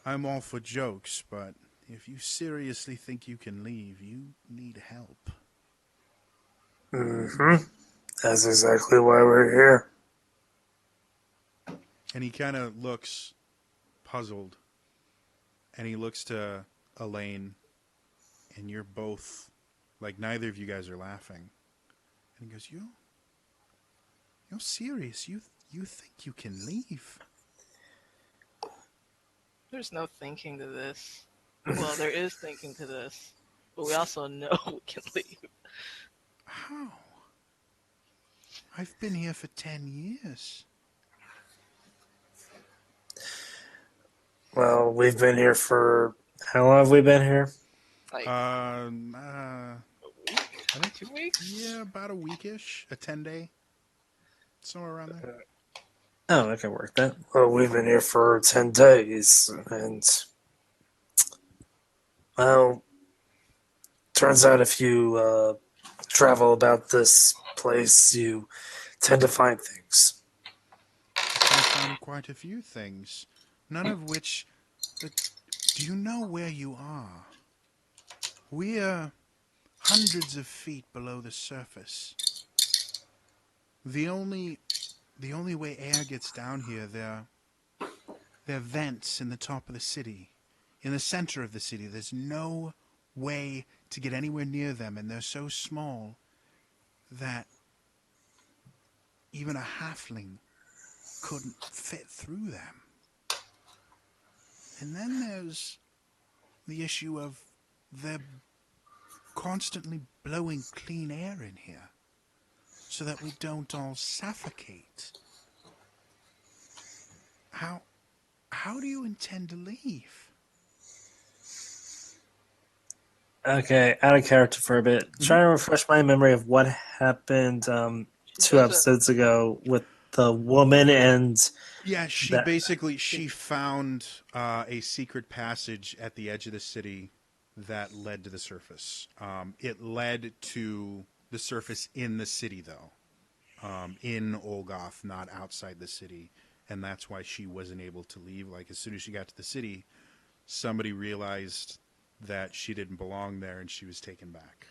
I'm all for jokes, but if you seriously think you can leave, you need help. Mm-hmm. That's exactly why we're here. And he kind of looks puzzled. And he looks to Elaine. And you're both, like, neither of you guys are laughing. And he goes, You're serious? You think you can leave? There's no thinking to this. Well, there is thinking to this, but we also know we can leave. How? I've been here for 10 years. Well, we've been here for... How long have we been here? Like I a think, week, 2 weeks. yeah, about a weekish, a 10-day, somewhere around there. Oh, I can work that. Well, we've been here for 10 days, and... Well, turns out if you travel about this place, you tend to find things. I found quite a few things, none of which... do you know where you are? We're hundreds of feet below the surface. The only way air gets down here, they're vents in the top of the city. In the center of the city, there's no way to get anywhere near them, and they're so small that even a halfling couldn't fit through them. And then there's the issue of they're constantly blowing clean air in here so that we don't all suffocate. How do you intend to leave? Okay, out of character for a bit. Trying to refresh my memory of what happened 2 episodes ago with the woman and... Yeah, she found a secret passage at the edge of the city that led to the surface. It led to the surface in the city, though, in Olgoth, not outside the city, and that's why she wasn't able to leave. Like, as soon as she got to the city, somebody realized that she didn't belong there, and she was taken back.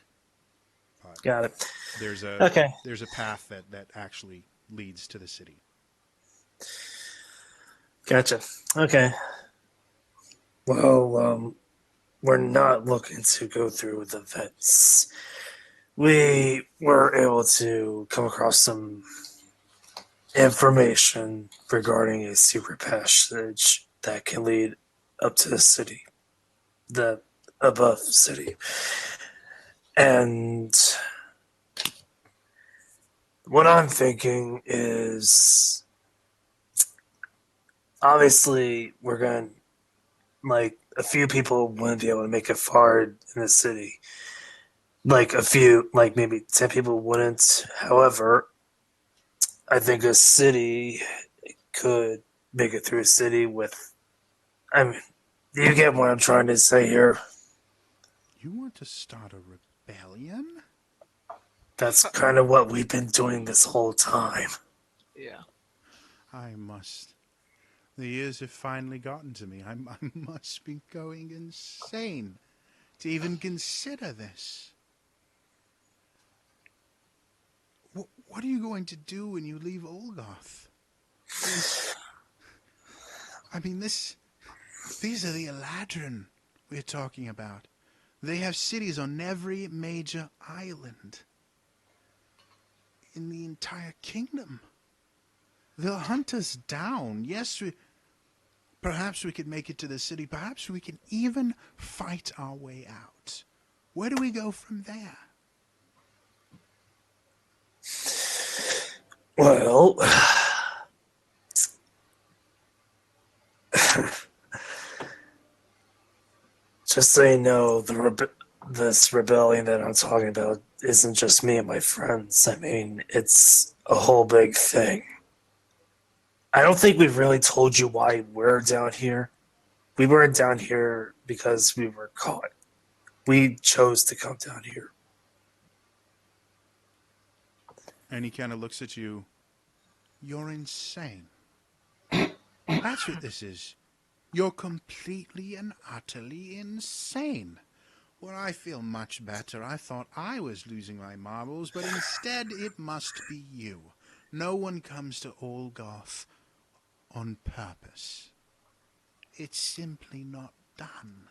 But got it. there's a path that actually leads to the city. Gotcha. Okay. Well, we're not looking to go through the vents. We were able to come across some information regarding a secret passage that can lead up to the city, the above city. And what I'm thinking is obviously we're going to, like, a few people wouldn't be able to make it far in the city. Like, a few, like maybe 10 people wouldn't. However, I think a city could make it through a city with. I mean, you get what I'm trying to say here. You want to start a rebellion? That's kind of what we've been doing this whole time. Yeah. I must. The years have finally gotten to me. I must be going insane to even consider this. What are you going to do when you leave Olgoth? I mean, these are the Eladrin we're talking about. They have cities on every major island in the entire kingdom. They'll hunt us down. Yes, perhaps we could make it to the city. Perhaps we can even fight our way out. Where do we go from there? Well, just so you know, this rebellion that I'm talking about isn't just me and my friends. I mean, it's a whole big thing. I don't think we've really told you why we're down here. We weren't down here because we were caught. We chose to come down here. And he kind of looks at you. You're insane. That's what this is. You're completely and utterly insane. Well, I feel much better. I thought I was losing my marbles, but instead it must be you. No one comes to Olgoth on purpose. It's simply not done.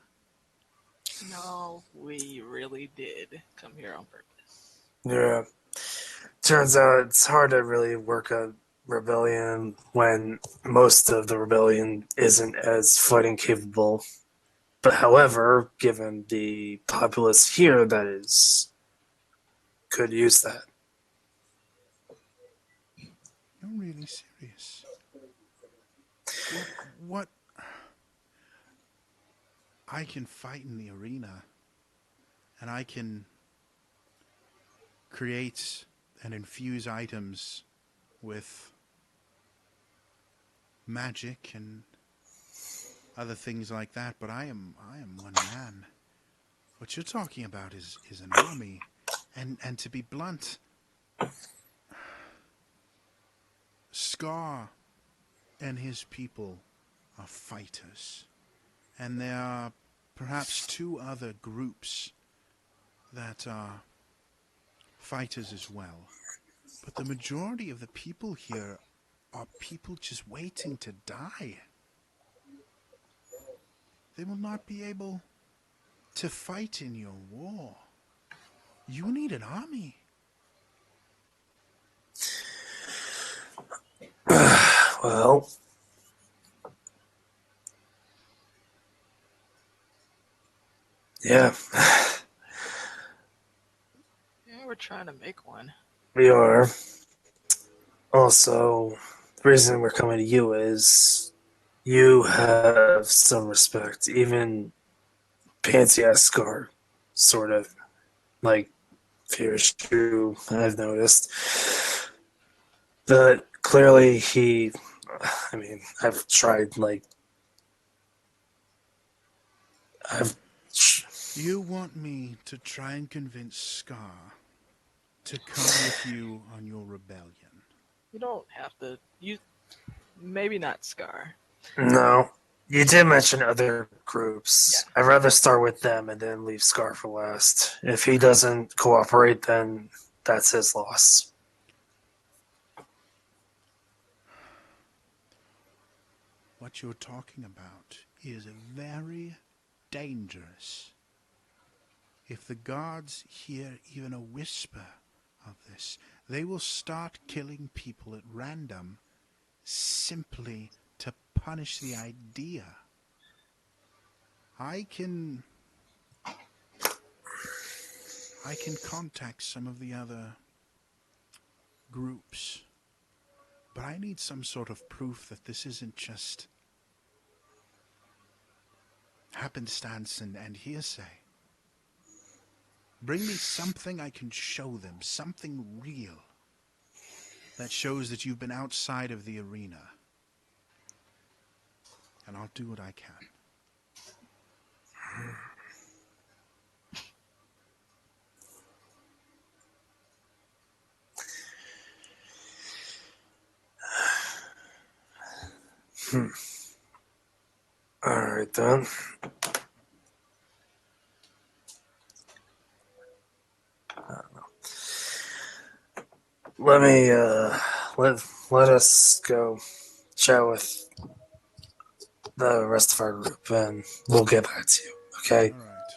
No, we really did come here on purpose. Yeah. Turns out it's hard to really work a rebellion when most of the rebellion isn't as fighting capable. But however, given the populace here that is could use that. You're really serious. What? I can fight in the arena, and I can create and infuse items with magic and other things like that, but I am one man. What you're talking about is an army, and to be blunt, Scar and his people are fighters, and there are perhaps two other groups that are fighters as well. But the majority of the people here are people just waiting to die. They will not be able to fight in your war. You need an army. Well, yeah, Yeah, we're trying to make one. we are. Also, the reason we're coming to you is you have some respect, even Pansy Scar, sort of like fears you. I've noticed, but clearly he. I mean, I've tried like I've. You want me to try and convince Scar to come with you on your rebellion. You don't have to. You maybe not Scar. No, you did mention other groups. I'd rather start with them and then leave Scar for last. If he doesn't cooperate, then that's his loss. What you're talking about is very dangerous. If the gods hear even a whisper of this. They will start killing people at random simply to punish the idea. I can contact some of the other groups, but I need some sort of proof that this isn't just happenstance and hearsay. Bring me something I can show them, something real that shows that you've been outside of the arena. And I'll do what I can. All right, then. Let me let us go chat with the rest of our group, and we'll get back to you. Okay. All right.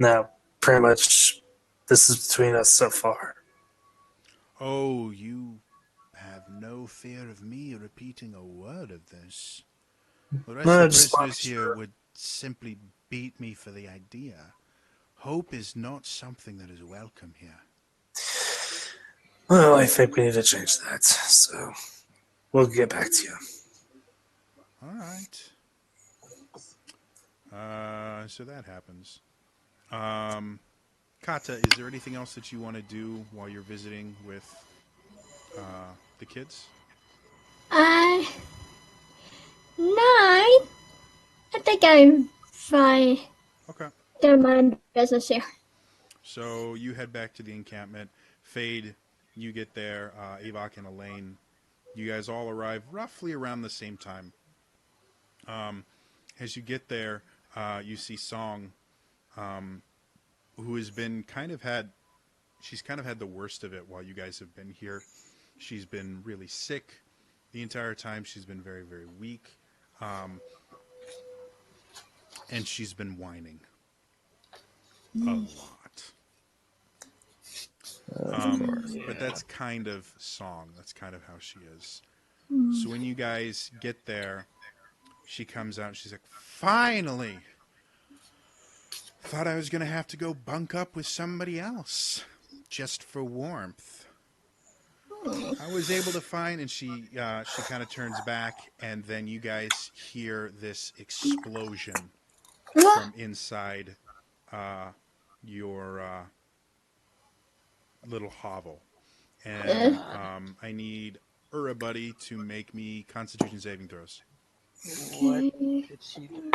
Now, pretty much, this is between us so far. Oh, you have no fear of me repeating a word of this. The rest No, of the just prisoners sure. here would simply beat me for the idea. Hope is not something that is welcome here. Well, I think we need to change that. So we'll get back to you. All right. So that happens. Kata, is there anything else that you want to do while you're visiting with the kids? No, I think I'm fine. Okay. Don't mind business here. So you head back to the encampment. Fade, you get there. Avok and Elaine, you guys all arrive roughly around the same time. As you get there, you see Song, who has been she's kind of had the worst of it while you guys have been here. She's been really sick the entire time. She's been very, very weak. And she's been whining a lot. But that's kind of Song. That's kind of how she is. So when you guys get there, she comes out and she's like, finally! Thought I was going to have to go bunk up with somebody else just for warmth. I was able to find, and she kind of turns back, and then you guys hear this explosion from inside your little hovel. And I need Buddy to make me Constitution saving throws. What Okay. did she do?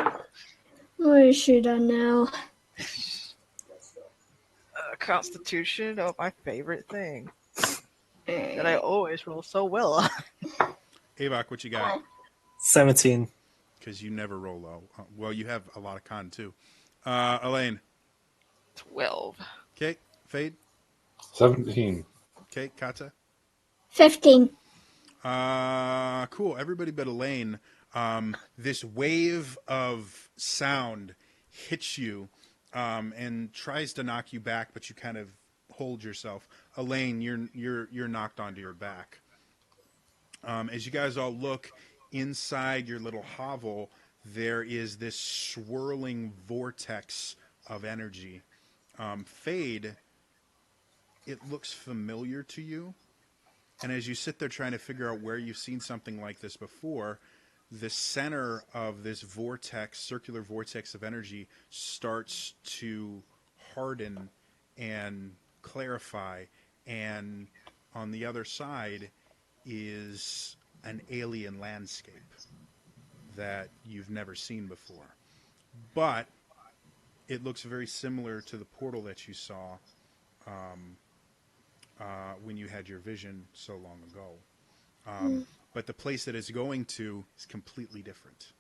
What should I know? Constitution, oh, my favorite thing. That I always roll so well on. Avok, what you got? 17. Because you never roll low. Well, you have a lot of con, too. Elaine. 12. Okay. Fade. 17. Okay. Kata. 15. Cool. Everybody but Elaine. This wave of sound hits you and tries to knock you back, but you kind of hold yourself. Elaine, you're knocked onto your back. As you guys all look inside your little hovel, there is this swirling vortex of energy. Fade, it looks familiar to you. And as you sit there trying to figure out where you've seen something like this before, the center of this vortex, circular vortex of energy, starts to harden and clarify. And on the other side is an alien landscape that you've never seen before. But it looks very similar to the portal that you saw when you had your vision so long ago. But the place that it's going to is completely different.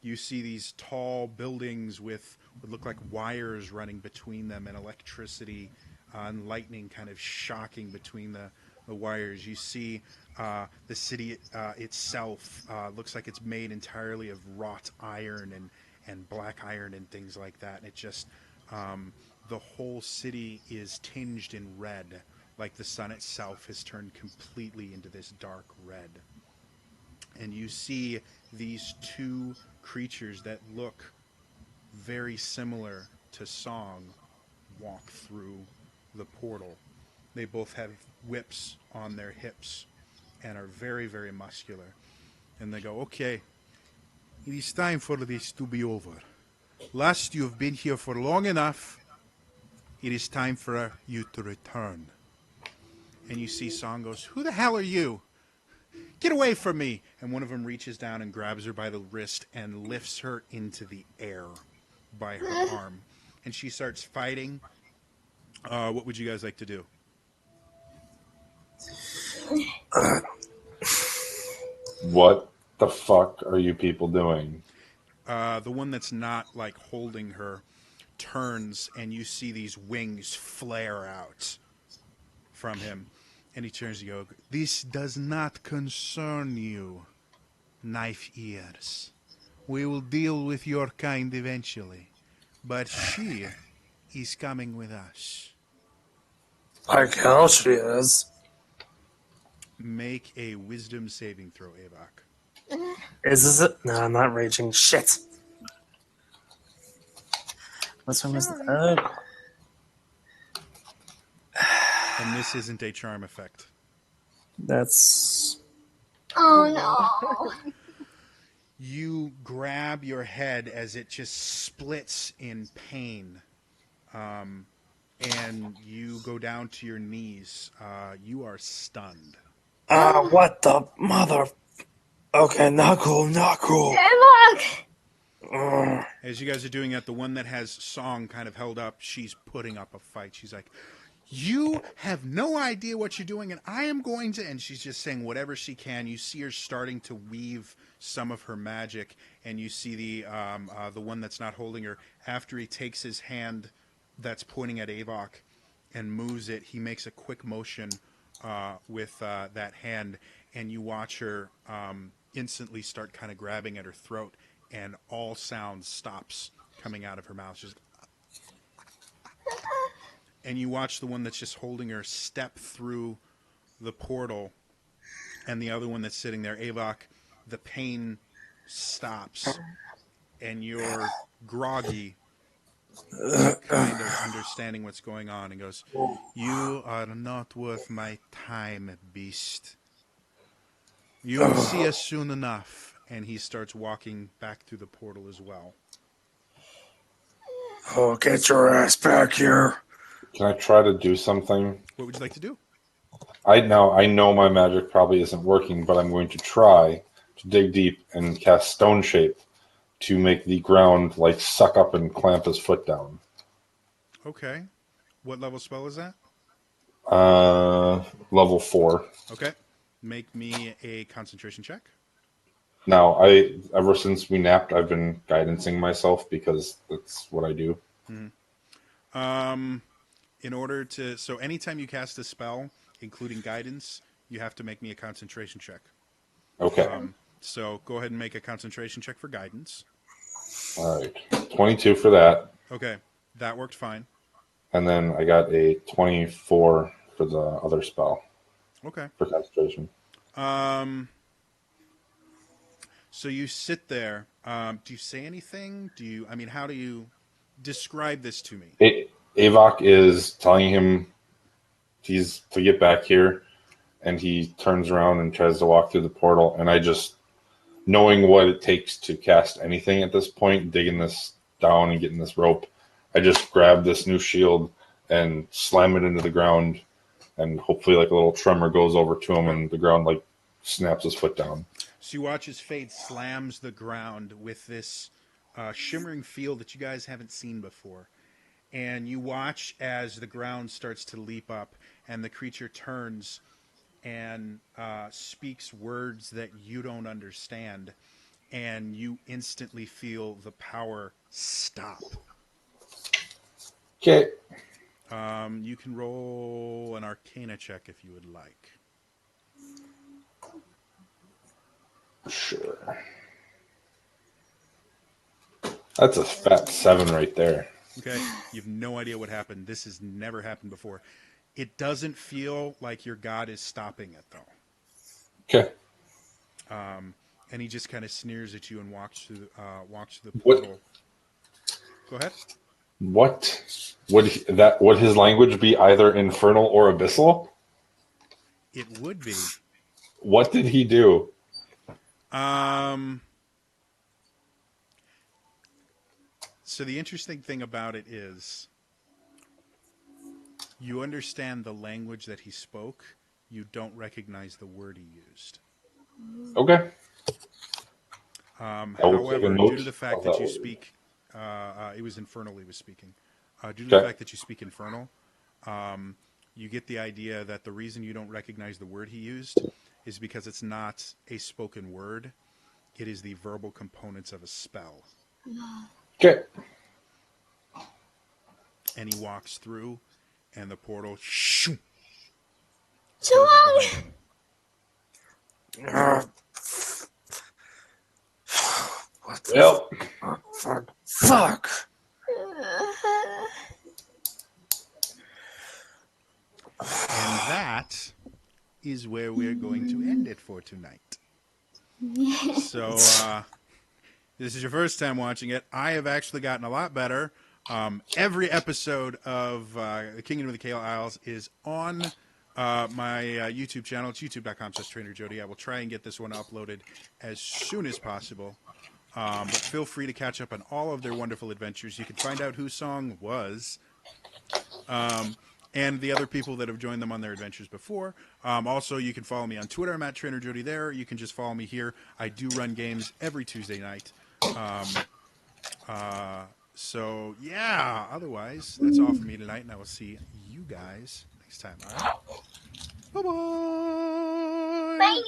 You see these tall buildings with what look like wires running between them and electricity and lightning kind of shocking between the wires. You see the city itself looks like it's made entirely of wrought iron and black iron and things like that. And it just The whole city is tinged in red, like the sun itself has turned completely into this dark red. And you see these two creatures that look very similar to Song walk through the portal. They both have whips on their hips and are very, very muscular. And they go, okay, it is time for this to be over. Last, you've been here for long enough. It is time for you to return. And you see Song goes, who the hell are you? Get away from me! And one of them reaches down and grabs her by the wrist and lifts her into the air by her arm. And she starts fighting. What would you guys like to do? What the fuck are you people doing? The one that's not like holding her turns, and you see these wings flare out from him. And he turns to go, this does not concern you, knife ears. We will deal with your kind eventually. But she is coming with us. Like hell she is. Make a wisdom saving throw, Avok. Is this it? No, I'm not raging. Shit. What's my wisdom? And this isn't a charm effect. That's... Oh no. You grab your head as it just splits in pain. And you go down to your knees. You are stunned. What the mother... Okay, not cool. Avok! As you guys are doing that, the one that has Song kind of held up, she's putting up a fight. She's like, you have no idea what you're doing, and I am going to... And she's just saying whatever she can. You see her starting to weave some of her magic, and you see the one that's not holding her. After he takes his hand that's pointing at Avok and moves it, he makes a quick motion with that hand, and you watch her instantly start kind of grabbing at her throat, and all sound stops coming out of her mouth. She's... And you watch the one that's just holding her step through the portal, and the other one that's sitting there, Avok, the pain stops, and you're groggy, kind of understanding what's going on, and goes, you are not worth my time, beast. You will see us soon enough. And he starts walking back through the portal as well. Oh, get your ass back here. Can I try to do something? What would you like to do? I know my magic probably isn't working, but I'm going to try to dig deep and cast Stone Shape to make the ground like suck up and clamp his foot down. Okay. What level spell is that? Level 4. Okay. Make me a concentration check. Now, ever since we napped, I've been guidancing myself because that's what I do. Mm-hmm. In order to... So anytime you cast a spell, including guidance, you have to make me a concentration check. Okay. So go ahead and make a concentration check for guidance. All right. 22 for that. Okay. That worked fine. And then I got a 24 for the other spell. Okay. For concentration. So you sit there. Do you say anything? How do you describe this to me? Avok is telling him he's to get back here, and he turns around and tries to walk through the portal, and I just, knowing what it takes to cast anything at this point, digging this down and getting this rope, I just grab this new shield and slam it into the ground, and hopefully like a little tremor goes over to him, and the ground like snaps his foot down. So you watch as Fade slams the ground with this shimmering field that you guys haven't seen before. And you watch as the ground starts to leap up, and the creature turns and speaks words that you don't understand. And you instantly feel the power stop. Okay. You can roll an Arcana check if you would like. Sure. That's a fat 7 right there. Okay? You have no idea what happened. This has never happened before. It doesn't feel like your god is stopping it, though. Okay. And he just kind of sneers at you and walks through the What? portal. Go ahead. What would his language be? Either infernal or abyssal? It would be. What did he do? So the interesting thing about it is you understand the language that he spoke. You don't recognize the word he used. Okay. However, due to the fact that you speak, it was infernal he was speaking. Due to the fact that you speak infernal, you get the idea that the reason you don't recognize the word he used is because it's not a spoken word. It is the verbal components of a spell. Okay. And he walks through, and the portal shoo, So closes behind him. What the Well, fuck? And that is where we're going to end it for tonight. So, this is your first time watching it. I have actually gotten a lot better. Every episode of The Kingdom of the Kael Isles is on my YouTube channel. It's youtube.com/TrainerJody. I will try and get this one uploaded as soon as possible. But feel free to catch up on all of their wonderful adventures. You can find out whose song was. And the other people that have joined them on their adventures before. Also, you can follow me on Twitter. I'm at TrainerJody there. You can just follow me here. I do run games every Tuesday night. So, yeah. Otherwise, that's all for me tonight, and I will see you guys next time. All right? Bye-bye. Bye.